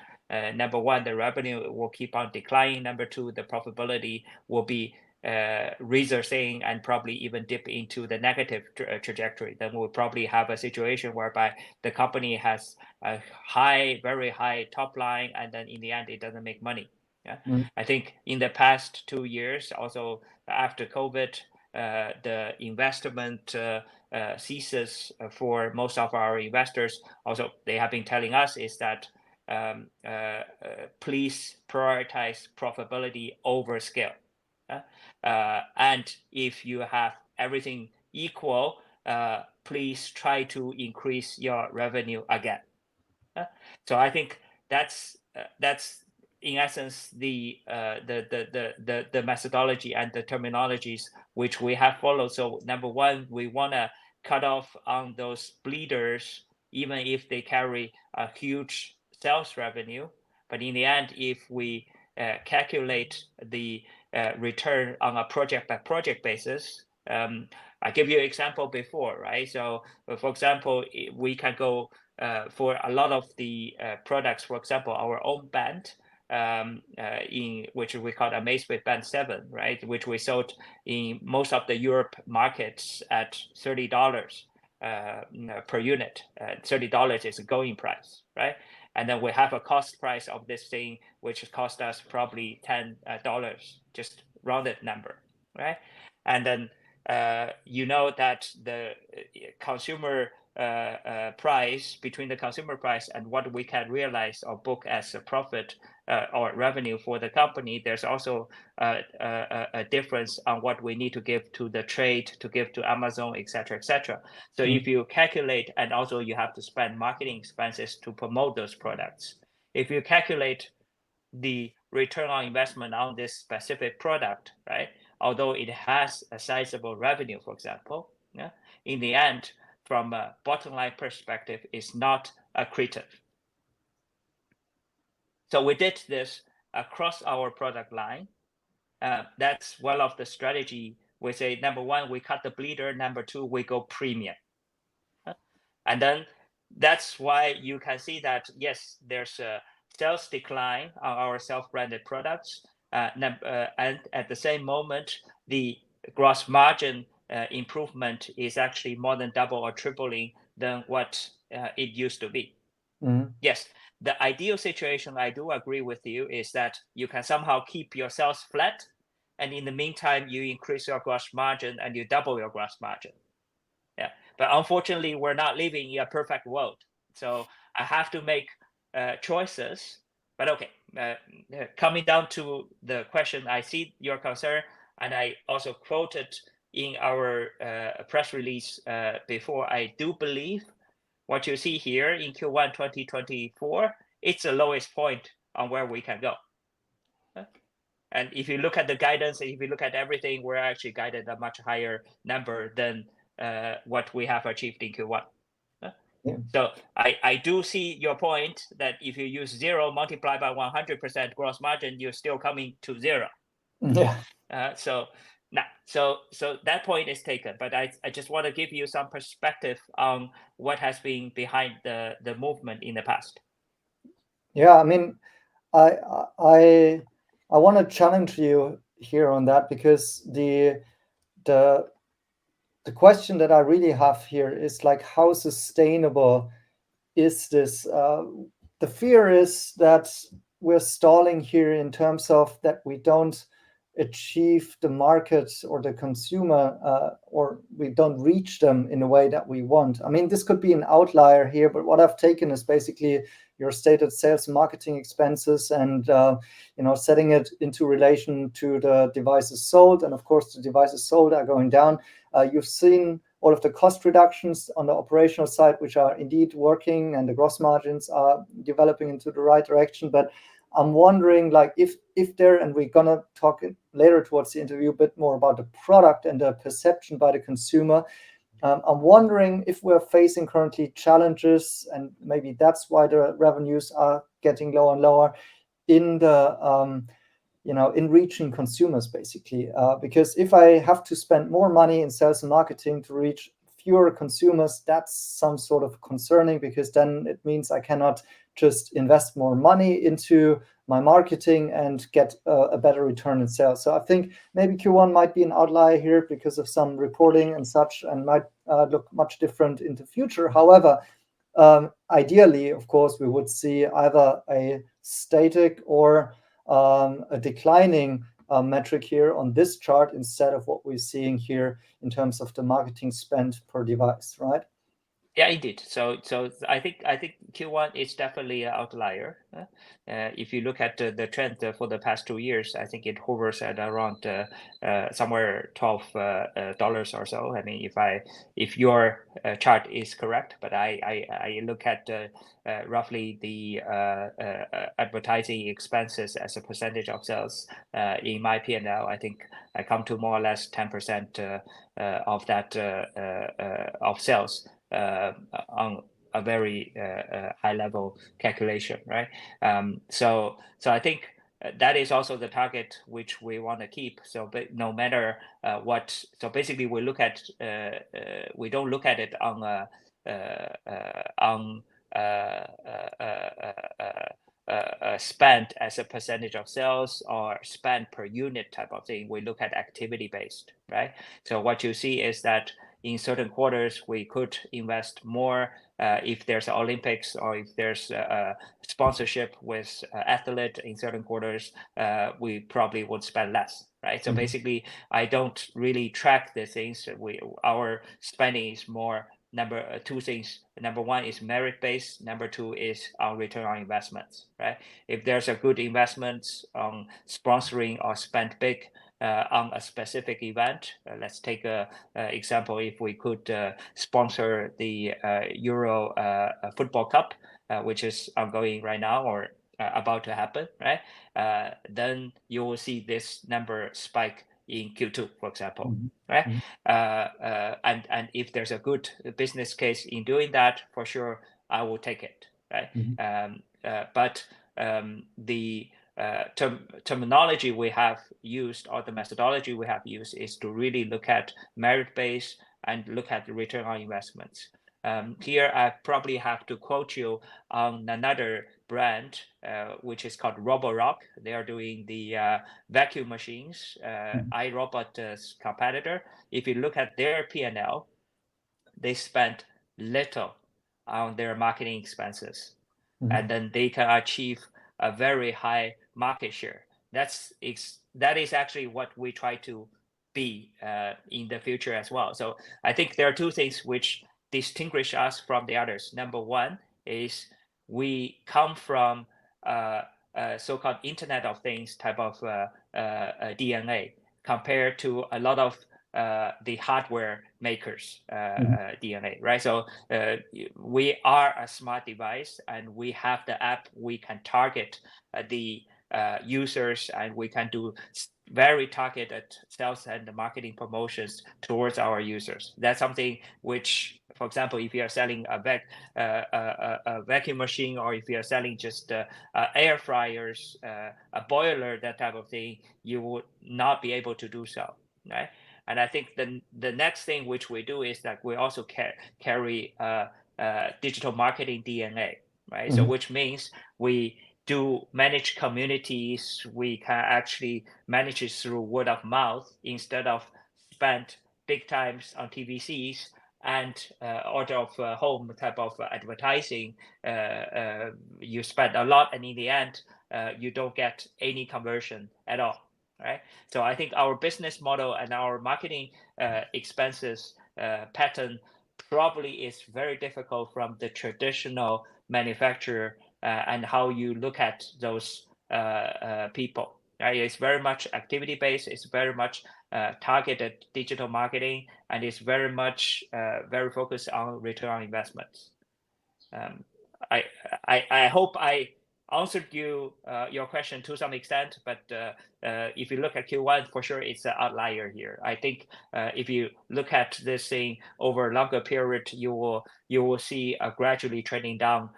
number one, the revenue will keep on declining. Number two, the profitability will be reversing and probably even dip into the negative trajectory. Then we'll probably have a situation whereby the company has a very high top line, and then in the end, it doesn't make money. Yeah, I think in the past 2 years, also after COVID, the investment thesis for most of our investors, also they have been telling us, is that please prioritize profitability over scale. And if you have everything equal, please try to increase your revenue again. So I think that's in essence the methodology and the terminologies which we have followed. So number one, we want to cut off on those bleeders, even if they carry a huge sales revenue. But in the end, if we calculate the return on a project by project basis, I gave you an example before, right? So for example, we can go for a lot of the products, for example, our own band, in which we call Amazfit Band 7, right? Which we sold in most of the Europe markets at $30 per unit. $30 is a going price, right? And then we have a cost price of this thing, which cost us probably $10, just rounded number, right? And then you know that the consumer price, between the consumer price and what we can realize or book as a profit or revenue for the company, there's also a difference on what we need to give to the trade, to give to Amazon, etc., etc. So if you calculate, and also you have to spend marketing expenses to promote those products. If you calculate the return on investment on this specific product, right? Although it has a sizable revenue, for example, yeah, in the end, from a bottom line perspective, is not accretive. So we did this across our product line. That's one of the strategy. We say, number one, we cut the bleeder. Number two, we go premium. And then that's why you can see that, yes, there's a sales decline on our self-branded products. And at the same moment, the gross margin improvement is actually more than double or tripling than what it used to be. Yes, the ideal situation, I do agree with you, is that you can somehow keep your sales flat, and in the meantime, you increase your gross margin and you double your gross margin. Yeah, but unfortunately, we're not living in a perfect world. So I have to make choices. But okay, coming down to the question, I see your concern, and I also quoted in our press release before. I do believe what you see here in Q1 2024, it's the lowest point on where we can go. And if you look at the guidance, if you look at everything, we're actually guided a much higher number than what we have achieved in Q1. Yeah. So I do see your point that if you use 0 multiplied by 100% gross margin, you're still coming to 0. Yeah. So that point is taken, but I just want to give you some perspective on what has been behind the movement in the past. Yeah, I mean, I want to challenge you here on that, because the question that I really have here is like, how sustainable is this? The fear is that we're stalling here in terms of that we don't achieve the market or the consumer, or we don't reach them in a way that we want. I mean, this could be an outlier here, but what I've taken is basically your stated sales and marketing expenses, and setting it into relation to the devices sold. And of course, the devices sold are going down. You've seen all of the cost reductions on the operational side, which are indeed working, and the gross margins are developing into the right direction. But I'm wondering, like, if there, and we're gonna talk later towards the interview a bit more about the product and the perception by the consumer. I'm wondering if we're facing currently challenges, and maybe that's why the revenues are getting lower and lower in the in reaching consumers, basically. Because if I have to spend more money in sales and marketing to reach fewer consumers, that's some sort of concerning, because then it means I cannot just invest more money into my marketing and get a better return in sales. So I think maybe Q1 might be an outlier here because of some reporting and such, and might look much different in the future. However, ideally, of course, we would see either a static or a declining metric here on this chart, instead of what we're seeing here in terms of the marketing spend per device, right? Yeah, indeed. So I think Q1 is definitely an outlier. If you look at the trend for the past 2 years, I think it hovers at around somewhere $12 or so. I mean, if your chart is correct, but I look at roughly the advertising expenses as a percentage of sales in my P&L. I think I come to more or less 10% of that of sales. On a very high level calculation, right? So I think that is also the target which we want to keep. So, but no matter what, so basically we look at we don't look at it on spend as a percentage of sales or spend per unit type of thing. We look at activity based, right? So what you see is that in certain quarters, we could invest more if there's Olympics, or if there's sponsorship with athlete in certain quarters, we probably would spend less, right? So basically, I don't really track the things. Our spending is more two things. Number one is merit based. Number two is our return on investments, right? If there's a good investment on sponsoring or spend big on a specific event. Let's take a example. If we could sponsor the Euro Football Cup, which is ongoing right now or about to happen, right? Then you will see this number spike in Q2, for example, right? And if there's a good business case in doing that, for sure, I will take it, right? But the terminology we have used, or the methodology we have used, is to really look at merit base and look at the return on investments. Here I probably have to quote you on another brand, which is called Roborock. They are doing the vacuum machines, iRobot's competitor. If you look at their P&L, they spent little on their marketing expenses, and then they can achieve a very high market share. That is actually what we try to be in the future as well. So I think there are two things which distinguish us from the others. Number one is we come from so-called Internet of Things type of DNA compared to a lot of the hardware makers DNA, right? So we are a smart device, and we have the app. We can target the users, and we can do very targeted sales and marketing promotions towards our users. That's something which, for example, if you are selling a vacuum machine, or if you are selling just air fryers, a boiler, that type of thing, you would not be able to do so, right? And I think the next thing which we do is that we also carry digital marketing DNA, right? So which means we do manage communities. We can actually manage it through word of mouth instead of spend big times on TVCs and order of home type of advertising. You spend a lot, and in the end, you don't get any conversion at all, right? So I think our business model and our marketing expenses pattern probably is very difficult from the traditional manufacturer and how you look at those people. Right? It's very much activity based. It's very much targeted digital marketing, and it's very much very focused on return on investments. I hope I answered your question to some extent, but if you look at Q1, for sure it's an outlier here. I think if you look at this thing over a longer period, you will see a gradually trending down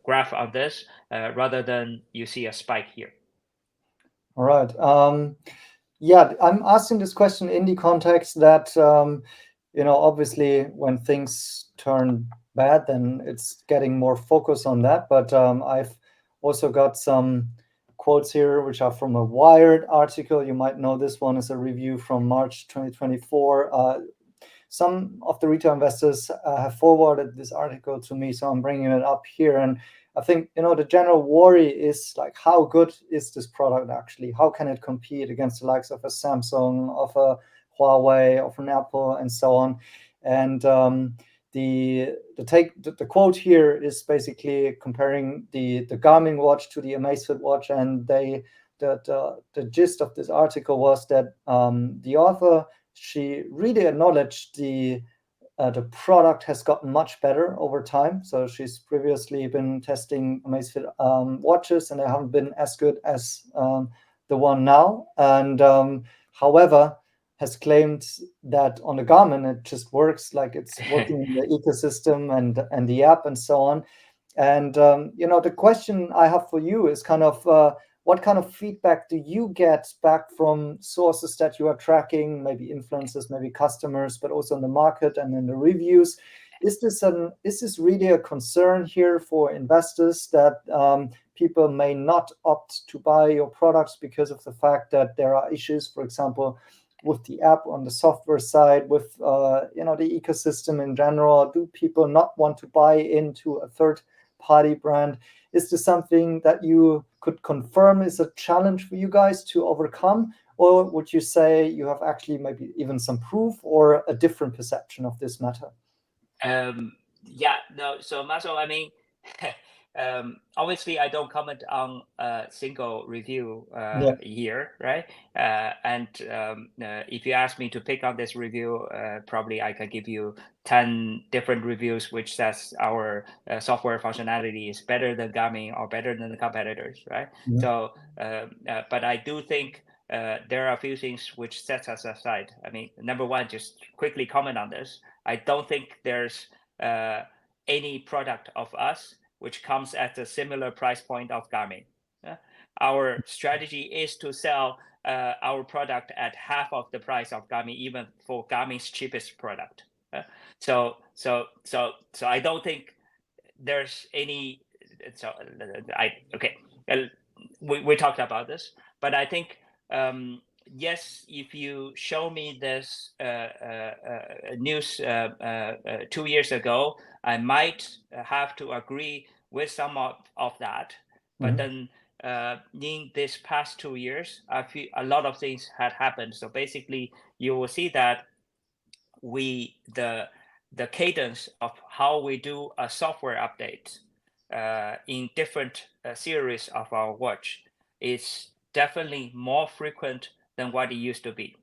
graph on this rather than you see a spike here. All right. Yeah, I'm asking this question in the context that obviously when things turn bad, then it's getting more focus on that. But I've also got some quotes here, which are from a Wired article. You might know this one is a review from March 2024. Some of the retail investors have forwarded this article to me, so I'm bringing it up here. And I think, the general worry is like, how good is this product actually? How can it compete against the likes of a Samsung, of a Huawei, of an Apple, and so on? And the quote here is basically comparing the Garmin watch to the Amazfit watch, and the gist of this article was that the author, she really acknowledged the product has gotten much better over time. So she's previously been testing Amazfit watches, and they haven't been as good as the one now. And however, has claimed that on the Garmin, it just works, like it's working in the ecosystem and the app and so on. And the question I have for you is kind of what kind of feedback do you get back from sources that you are tracking, maybe influencers, maybe customers, but also in the market and in the reviews? Is this really a concern here for investors that people may not opt to buy your products because of the fact that there are issues, for example, with the app on the software side, with the ecosystem in general? Do people not want to buy into a third-party brand? Is this something that you could confirm is a challenge for you guys to overcome? Or would you say you have actually maybe even some proof or a different perception of this matter? Yeah, no. So Marcel, I mean, obviously I don't comment on a single review here, right? And if you ask me to pick on this review, probably I can give you 10 different reviews which says our software functionality is better than Garmin or better than the competitors, right? So, but I do think there are a few things which sets us aside. I mean, number one, just quickly comment on this. I don't think there's any product of us which comes at a similar price point of Garmin. Our strategy is to sell our product at half of the price of Garmin, even for Garmin's cheapest product. So I don't think there's any. So we talked about this, but I think yes, if you show me this news 2 years ago, I might have to agree with some of that. But then in this past 2 years, I feel a lot of things had happened. So basically, you will see that the cadence of how we do a software update in different series of our watch is definitely more frequent than what it used to be.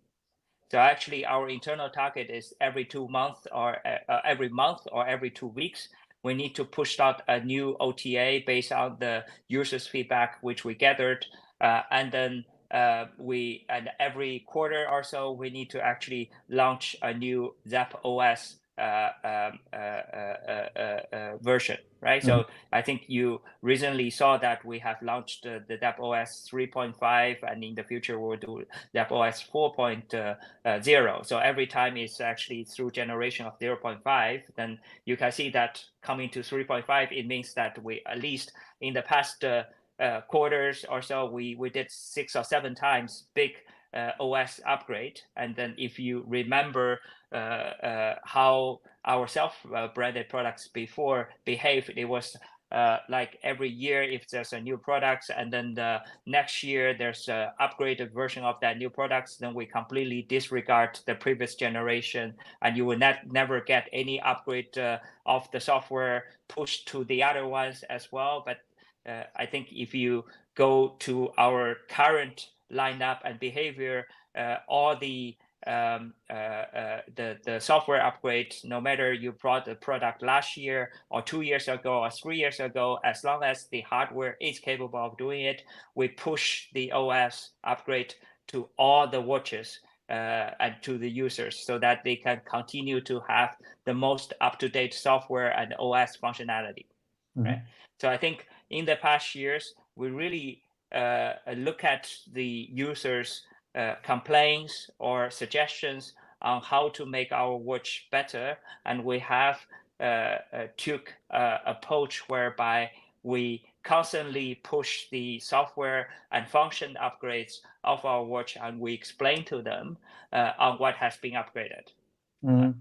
So actually, our internal target is every 2 months or every month or every 2 weeks, we need to push out a new OTA based on the users' feedback which we gathered, and then and every quarter or so we need to actually launch a new ZEPP OS version, right? Mm-hmm. So I think you recently saw that we have launched the ZEPP OS 3.5, and in the future we'll do ZEPP OS 4.0. So every time it's actually through generation of 0.5, then you can see that coming to 3.5, it means that we, at least in the past quarters or so, we did 6 or 7 times big OS upgrade. And then if you remember how our self-branded products before behaved, it was like every year if there's a new product, and then the next year there's an upgraded version of that new products, then we completely disregard the previous generation, and you will never get any upgrade of the software pushed to the other ones as well. But I think if you go to our current lineup and behavior, all the software upgrades, no matter you brought the product last year or 2 years ago or 3 years ago, as long as the hardware is capable of doing it, we push the OS upgrade to all the watches and to the users, so that they can continue to have the most up-to-date software and OS functionality. Mm-hmm. Right? So I think in the past years, we really look at the users' complaints or suggestions on how to make our watch better, and we have took a approach whereby we constantly push the software and function upgrades of our watch, and we explain to them on what has been upgraded. Mm-hmm.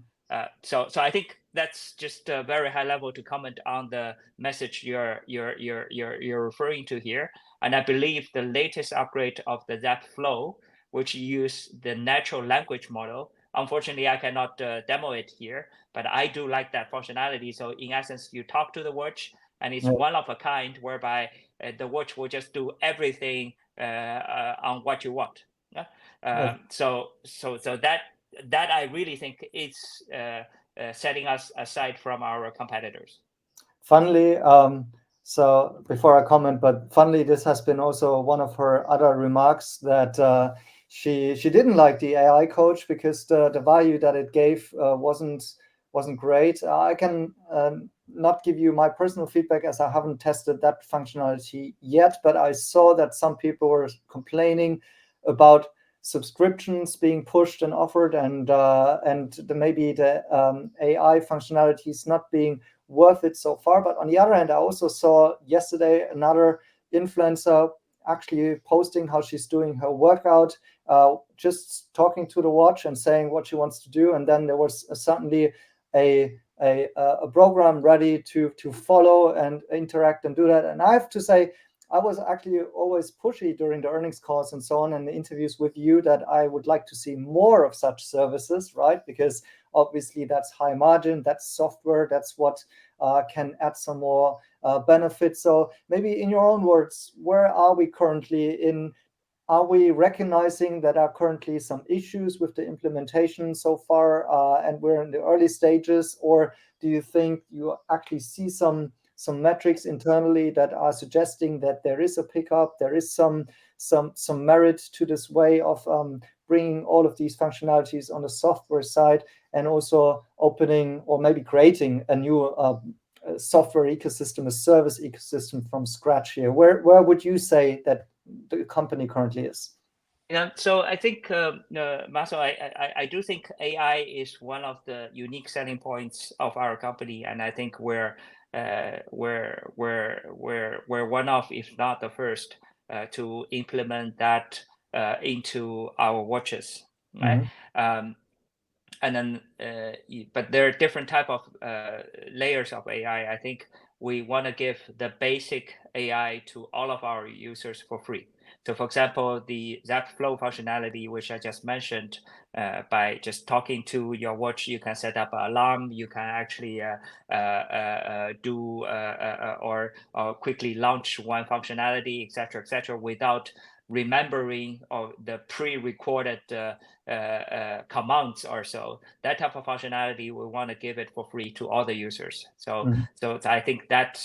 So I think that's just a very high level to comment on the message you're referring to here. And I believe the latest upgrade of the ZEPP Flow, which use the natural language model, unfortunately I cannot demo it here, but I do like that functionality. So in essence, you talk to the watch, and it's one of a kind, whereby the watch will just do everything on what you want. So that I really think is setting us aside from our competitors. Funnily, so before I comment, but funnily, this has been also one of her other remarks, that she didn't like the AI coach because the value that it gave wasn't great. I can not give you my personal feedback, as I haven't tested that functionality yet, but I saw that some people were complaining about subscriptions being pushed and offered, and maybe the AI functionalities not being worth it so far. But on the other hand, I also saw yesterday another influencer actually posting how she's doing her workout, just talking to the watch and saying what she wants to do, and then there was suddenly a program ready to follow and interact and do that. And I have to say, I was actually always pushy during the earnings calls and so on, and the interviews with you, that I would like to see more of such services, right? Because obviously that's high margin, that's software, that's what can add some more benefits. So maybe in your own words, where are we currently in? Are we recognizing that are currently some issues with the implementation so far, and we're in the early stages? Or do you think you actually see some metrics internally that are suggesting that there is a pickup, there is some merit to this way of bringing all of these functionalities on the software side, and also opening or maybe creating a new software ecosystem, a service ecosystem from scratch here? Where would you say that the company currently is? Yeah, so I think, Marcel, I do think AI is one of the unique selling points of our company, and I think we're one of, if not the first, to implement that into our watches, right? Mm-hmm. And then, but there are different type of layers of AI. I think we want to give the basic AI to all of our users for free. So for example, the ZEPP Flow functionality, which I just mentioned, by just talking to your watch, you can set up an alarm, you can actually do or quickly launch one functionality, etc., without remembering or the pre-recorded commands or so. That type of functionality, we want to give it for free to all the users. So I think that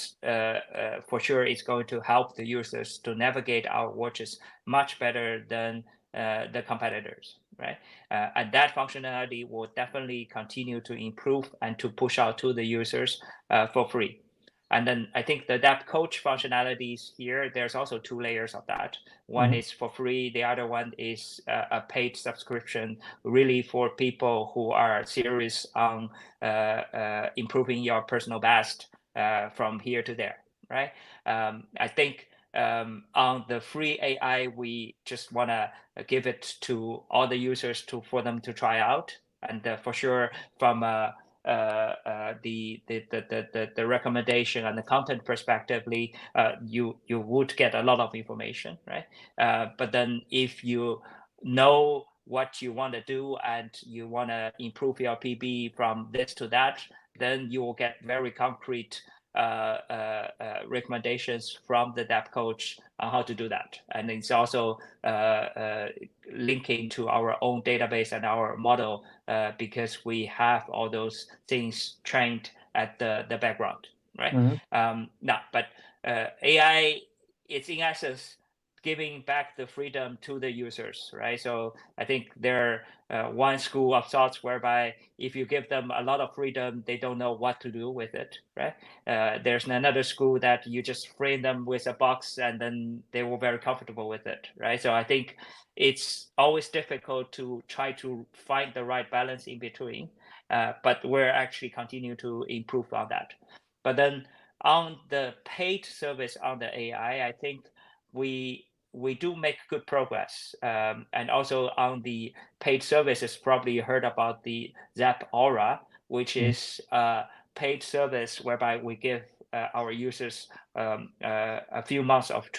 for sure is going to help the users to navigate our watches much better than the competitors, right? And that functionality will definitely continue to improve and to push out to the users for free. And then I think the DAP coach functionalities here, there's also 2 layers of that. One is for free. The other one is a paid subscription, really for people who are serious on improving your personal best from here to there, right? I think on the free AI, we just want to give it to all the users for them to try out. And for sure, from the recommendation and the content perspectively, you would get a lot of information, right? But then if you know what you want to do and you want to improve your PB from this to that, then you will get very concrete recommendations from the DAP coach on how to do that. And it's also linking to our own database and our model because we have all those things trained at the background, right? But AI, it's in essence giving back the freedom to the users, right? So I think there one school of thoughts whereby if you give them a lot of freedom, they don't know what to do with it, right? There's another school that you just frame them with a box and then they were very comfortable with it, right? So I think it's always difficult to try to find the right balance in between, but we're actually continue to improve on that. But then on the paid service on the AI, I think we do make good progress. And also on the paid services, probably you heard about the ZEPP Aura, which is a paid service whereby we give our users a few months of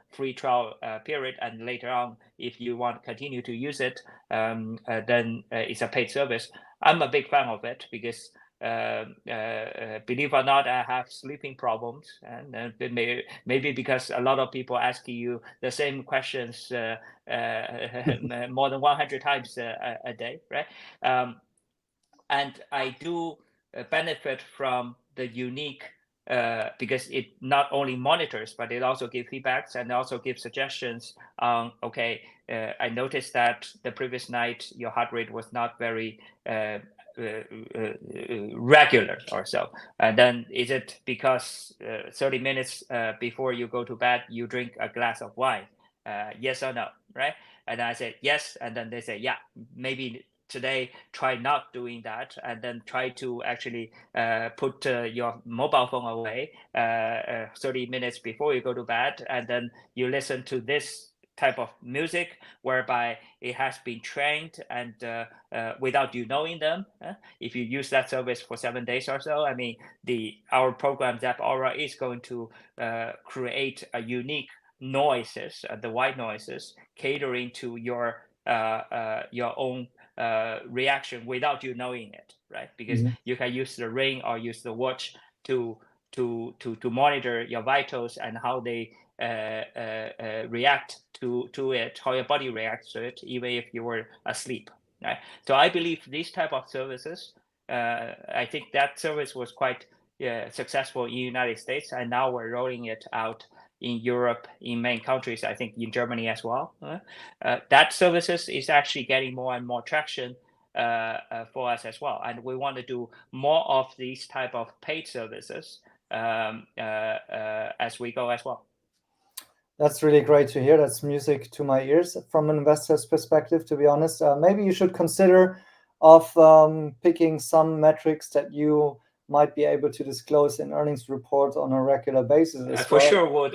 free trial period, and later on, if you want to continue to use it, then it's a paid service. I'm a big fan of it because believe or not, I have sleeping problems, and maybe because a lot of people ask you the same questions more than 100 times a day, right? And I do benefit from the unique because it not only monitors, but it also gives feedbacks and also gives suggestions on, okay, I noticed that the previous night your heart rate was not very regular or so. And then is it because 30 minutes before you go to bed, you drink a glass of wine? Yes or no, right? And I said yes, and then they say, yeah, maybe today try not doing that, and then try to actually put your mobile phone away 30 minutes before you go to bed, and then you listen to this type of music whereby it has been trained and without you knowing them. If you use that service for 7 days or so, I mean, our program ZEPP Aura is going to create a unique noises, the white noises, catering to your own reaction without you knowing it, right? Because you can use the ring or use the watch to monitor your vitals and how they react to it, how your body reacts to it, even if you were asleep, right? So I believe these type of services, I think that service was quite successful in the United States, and now we're rolling it out in Europe, in main countries, I think in Germany as well. That services is actually getting more and more traction for us as well. And we want to do more of these type of paid services as we go as well. That's really great to hear. That's music to my ears from an investor's perspective, to be honest. Maybe you should consider of picking some metrics that you might be able to disclose in earnings reports on a regular basis as for well. sure we'll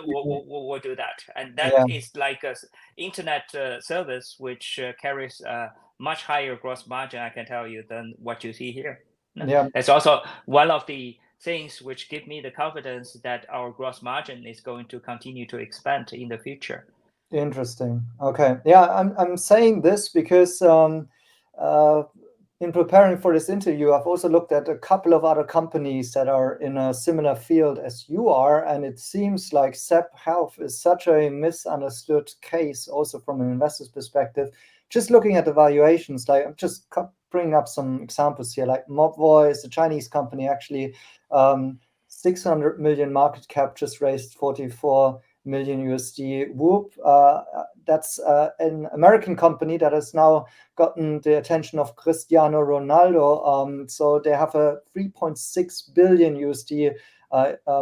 do that, and that is like a internet service which carries a much higher gross margin, I can tell you, than what you see here. It's also one of the things which give me the confidence that our gross margin is going to continue to expand in the future. Interesting. Okay. Yeah, I'm saying this because in preparing for this interview, I've also looked at a couple of other companies that are in a similar field as you are, and it seems like ZEPP Health is such a misunderstood case, also from an investor's perspective. Just looking at the valuations, like I'm just bringing up some examples here, like Mobvoi is a Chinese company, actually 600 million market cap, just raised 44 million USD. Whoop, that's an American company that has now gotten the attention of Cristiano Ronaldo. So they have a 3.6 billion USD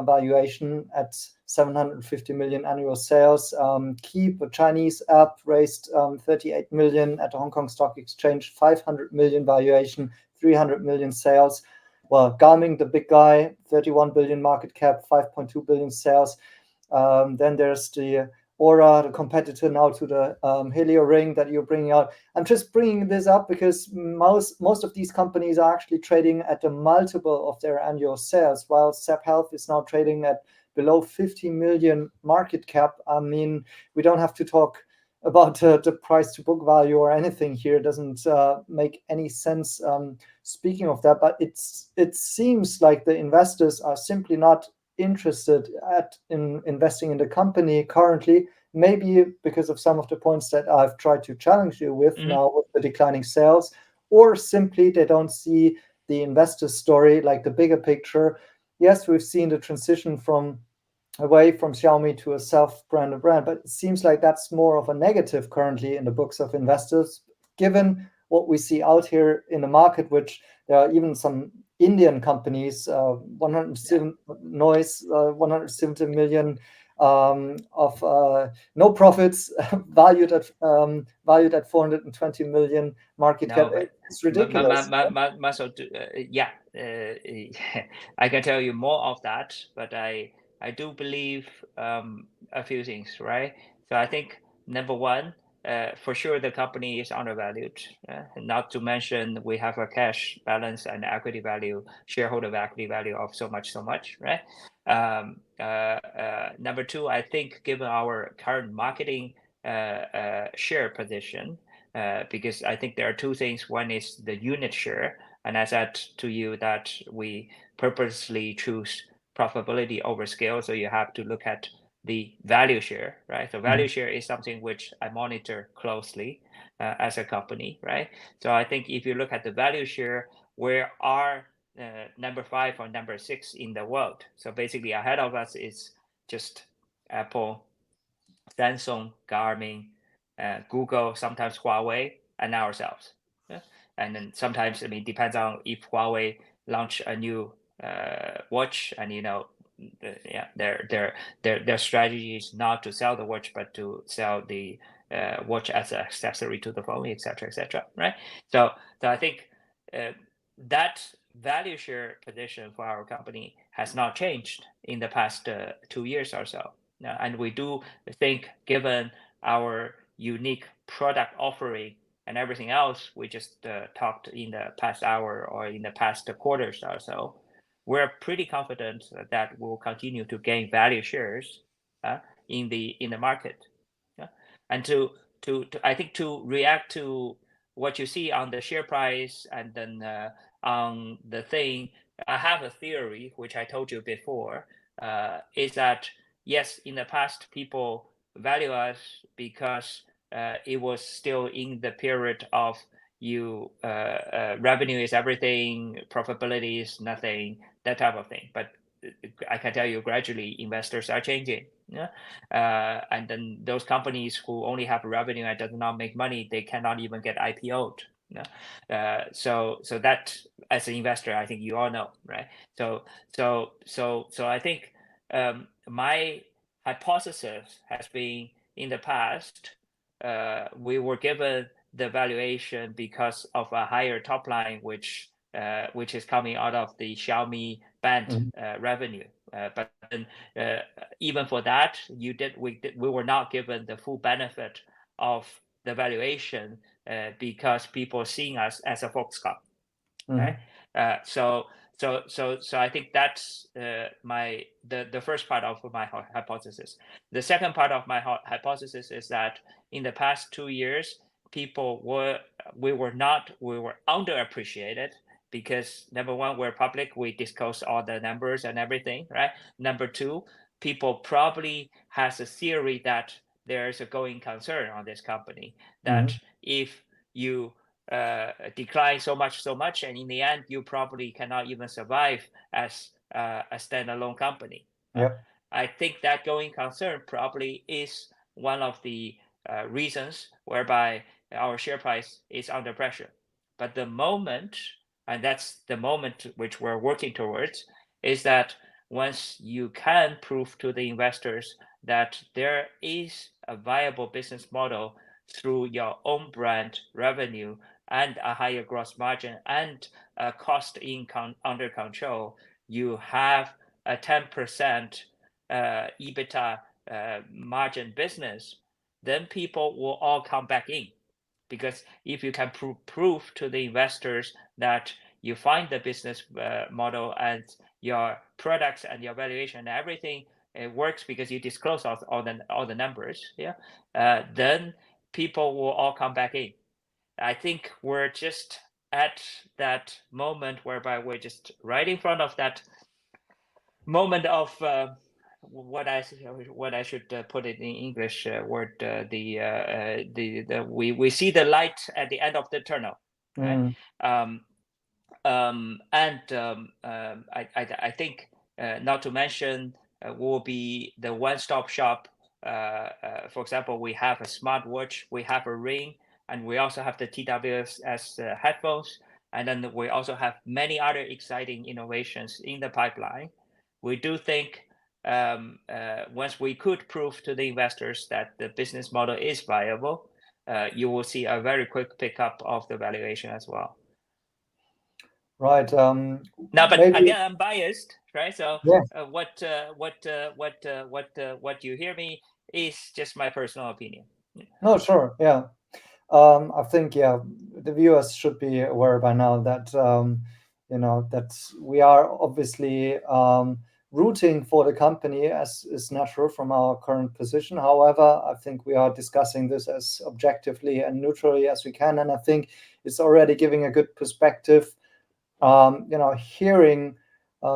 valuation at 750 million annual sales. Keep, a Chinese app, raised 38 million at the Hong Kong Stock Exchange, 500 million valuation, 300 million sales. Well, Garmin, the big guy, 31 billion market cap, 5.2 billion sales. Then there's the Aura, the competitor now to the Helio Ring that you're bringing out. I'm just bringing this up because most of these companies are actually trading at a multiple of their annual sales, while ZEPP Health is now trading at below 50 million market cap. I mean, we don't have to talk about the price to book value or anything here. It doesn't make any sense speaking of that, but it seems like the investors are simply not interested in investing in the company currently, maybe because of some of the points that I've tried to challenge you with now with the declining sales, or simply they don't see the investor story, like the bigger picture. Yes, we've seen the transition away from Xiaomi to a self-branded brand, but it seems like that's more of a negative currently in the books of investors, given what we see out here in the market, which there are even some Indian companies, 170 million of no profits, valued at 420 million market cap. It's ridiculous. Yeah, I can tell you more of that, but I do believe a few things, right? So I think number one, for sure the company is undervalued. Not to mention we have a cash balance and equity value, shareholder equity value of so much, right? Number two, I think given our current marketing share position, because I think there are two things. One is the unit share, and I said to you that we purposely choose profitability over scale, so you have to look at the value share, right? So value share is something which I monitor closely as a company, right? So I think if you look at the value share, where are number 5 or number 6 in the world? So basically ahead of us is just Apple, Samsung, Garmin, Google, sometimes Huawei, and ourselves. Yeah? And then sometimes, I mean, depends on if Huawei launch a new watch, and yeah, their strategy is not to sell the watch, but to sell the watch as an accessory to the phone, etc., right? So I think that value share position for our company has not changed in the past 2 years or so. And we do think, given our unique product offering and everything else we just talked in the past hour or in the past quarters or so, we're pretty confident that we'll continue to gain value shares in the market. And I think to react to what you see on the share price and then on the thing, I have a theory which I told you before, is that yes, in the past people value us because it was still in the period of revenue is everything, profitability is nothing, that type of thing. But I can tell you, gradually investors are changing. Yeah, and then those companies who only have revenue and does not make money, they cannot even get IPO'd. Yeah, so that, as an investor, I think you all know, right? So I think my hypothesis has been, in the past, we were given the valuation because of a higher top line, which is coming out of the Xiaomi band revenue. But then, even for that, we were not given the full benefit of the valuation because people seeing us as a Foxconn, right? So So I think that's the first part of my hypothesis. The second part of my hypothesis is that in the past 2 years, we were underappreciated because number one, we're public, we disclose all the numbers and everything, right? Number two, people probably has a theory that there's a going concern on this company, that if you decline so much, and in the end, you probably cannot even survive as a standalone company. I think that going concern probably is one of the reasons whereby our share price is under pressure. But the moment, and that's the moment which we're working towards, is that once you can prove to the investors that there is a viable business model through your own brand revenue and a higher gross margin and a cost income under control, you have a 10% EBITDA margin business, then people will all come back in. Because if you can prove to the investors that you find the business model and your products and your valuation and everything, it works because you disclose all the numbers, then people will all come back in. I think we're just at that moment whereby we're just right in front of that moment of what I should put it in English word, we see the light at the end of the tunnel, right? I think not to mention will be the one-stop shop. For example, we have a smartwatch, we have a ring, and we also have the TWS headphones, and then we also have many other exciting innovations in the pipeline. We do think once we could prove to the investors that the business model is viable, you will see a very quick pickup of the valuation as well. Right. Now, but again, I'm biased, right? So what you hear me is just my personal opinion. No, sure. Yeah. I think, the viewers should be aware by now that, that we are obviously rooting for the company, as is natural from our current position. However, I think we are discussing this as objectively and neutrally as we can. And I think it's already giving a good perspective, hearing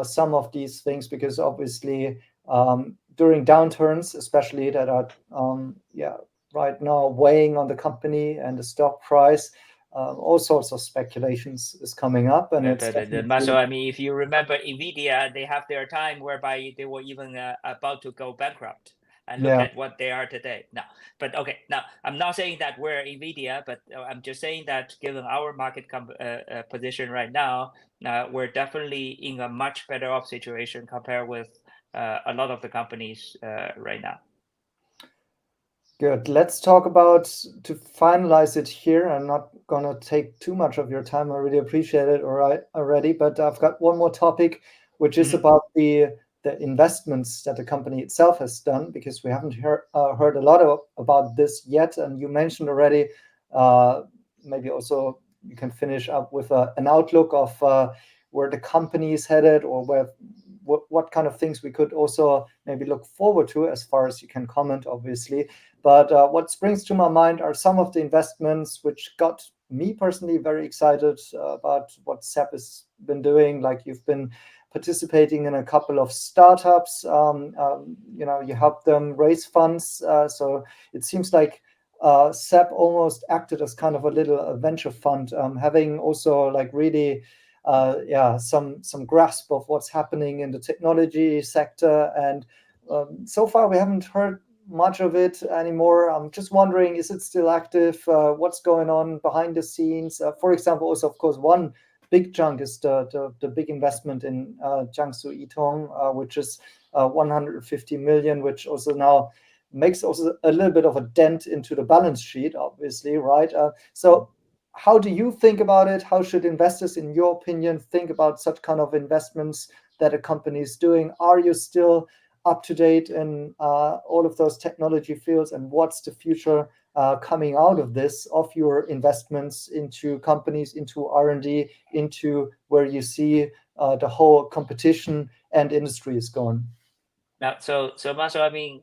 some of these things, because obviously during downturns, especially that are, right now weighing on the company and the stock price, all sorts of speculations is coming up, and Marcel, I mean, if you remember Nvidia, they have their time whereby they were even about to go bankrupt, and look at what they are today. Now, but okay, now I'm not saying that we're Nvidia, but I'm just saying that given our market position right now, we're definitely in a much better off situation compared with a lot of the companies right now. Good. Let's talk about, to finalize it here. I'm not going to take too much of your time. I really appreciate it already, but I've got one more topic, which is about the investments that the company itself has done, because we haven't heard a lot about this yet. And you mentioned already, maybe also you can finish up with an outlook of where the company is headed, or what kind of things we could also maybe look forward to, as far as you can comment, obviously. But what springs to my mind are some of the investments which got me personally very excited about what ZEPP has been doing. Like, you've been participating in a couple of startups, you help them raise funds. So it seems like ZEPP almost acted as kind of a little venture fund, having also like really some grasp of what's happening in the technology sector. And so far we haven't heard much of it anymore. I'm just wondering, is it still active? What's going on behind the scenes? For example, also, of course, one big chunk is the big investment in Jiangsu Yitong, which is 150 million, which also now makes also a little bit of a dent into the balance sheet, obviously, right? So how do you think about it? How should investors, in your opinion, think about such kind of investments that a company is doing? Are you still up to date in all of those technology fields, and what's the future coming out of this, of your investments into companies, into R&D, into where you see the whole competition and industry is going? Now, so Marcel, I mean,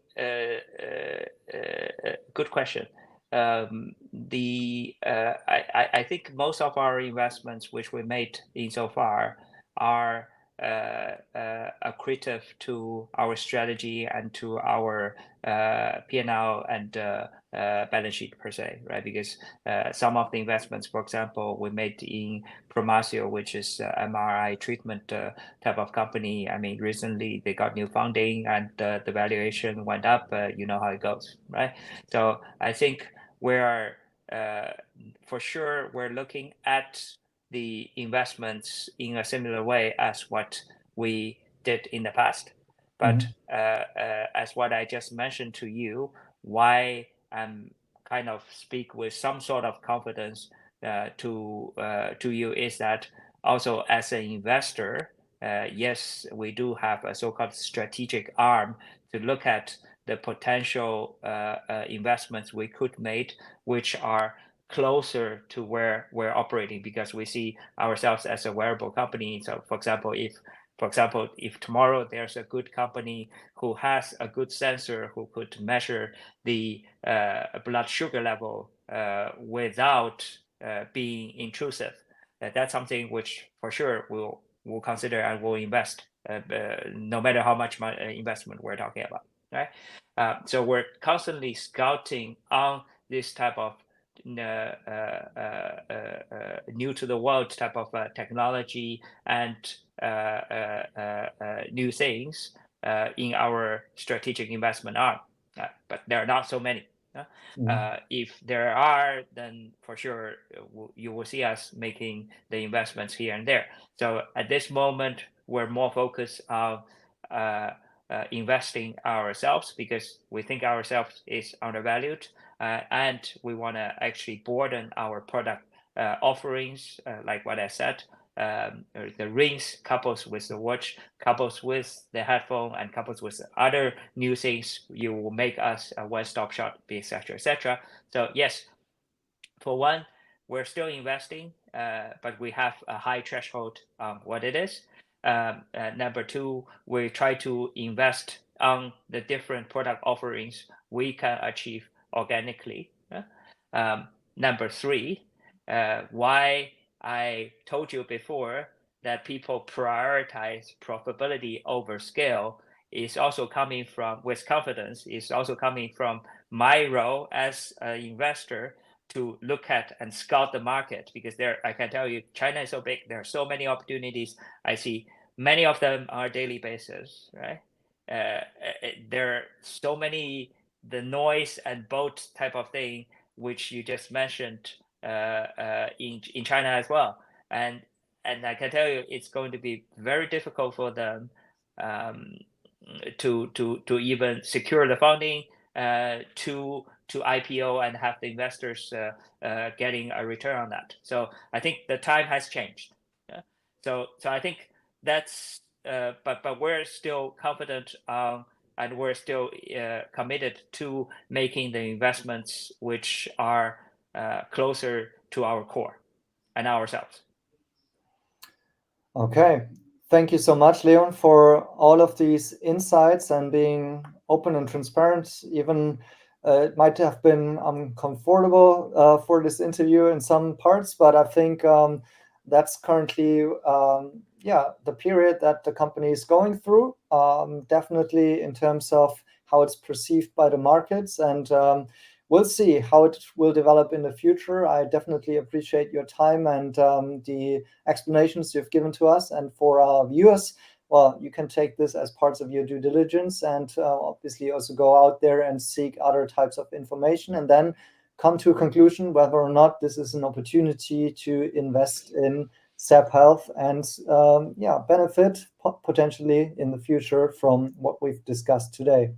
good question. I think most of our investments which we made in so far are accretive to our strategy and to our P&L and balance sheet per se, right? Because some of the investments, for example, we made in Promasio, which is MRI treatment type of company. I mean, recently they got new funding and the valuation went up. You know how it goes, right? So I think we're for sure we're looking at the investments in a similar way as what we did in the past. But as what I just mentioned to you, why I'm kind of speak with some sort of confidence to you is that also as an investor, yes, we do have a so-called strategic arm to look at the potential investments we could make, which are closer to where we're operating, because we see ourselves as a wearable company. So, for example, if tomorrow there's a good company who has a good sensor who could measure the blood sugar level without being intrusive, that's something which for sure we'll consider and we'll invest, no matter how much investment we're talking about, right? So we're constantly scouting on this type of new to the world type of technology and new things in our strategic investment arm, but there are not so many. If there are, then for sure you will see us making the investments here and there. So at this moment, we're more focused on investing ourselves because we think ourselves is undervalued, and we want to actually broaden our product offerings, like what I said. The rings couples with the watch, couples with the headphone, and couples with other new things, you will make us a one-stop shop, etc., etc. So yes, for one, we're still investing, but we have a high threshold on what it is. Number two, we try to invest on the different product offerings we can achieve organically. Number three, why I told you before that people prioritize profitability over scale is also coming from, with confidence, is also coming from my role as an investor to look at and scout the market, because there, I can tell you, China is so big, there are so many opportunities. I see many of them on a daily basis, right? There are so many, the noise and boat type of thing, which you just mentioned in China as well. And I can tell you, it's going to be very difficult for them to even secure the funding to IPO and have the investors getting a return on that. So I think the time has changed. So I think that's, but we're still confident and we're still committed to making the investments which are closer to our core and ourselves. Okay. Thank you so much, Leon, for all of these insights and being open and transparent. Even it might have been uncomfortable for this interview in some parts, but I think that's currently, the period that the company is going through, definitely in terms of how it's perceived by the markets. And we'll see how it will develop in the future. I definitely appreciate your time and the explanations you've given to us. And for our viewers, well, you can take this as parts of your due diligence and obviously also go out there and seek other types of information and then come to a conclusion whether or not this is an opportunity to invest in ZEPP Health and benefit potentially in the future from what we've discussed today.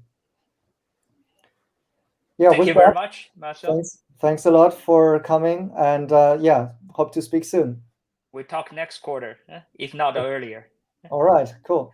Yeah, thank you very much, Marcel. Thanks a lot for coming, and hope to speak soon. We talk next quarter, if not earlier. All right, cool.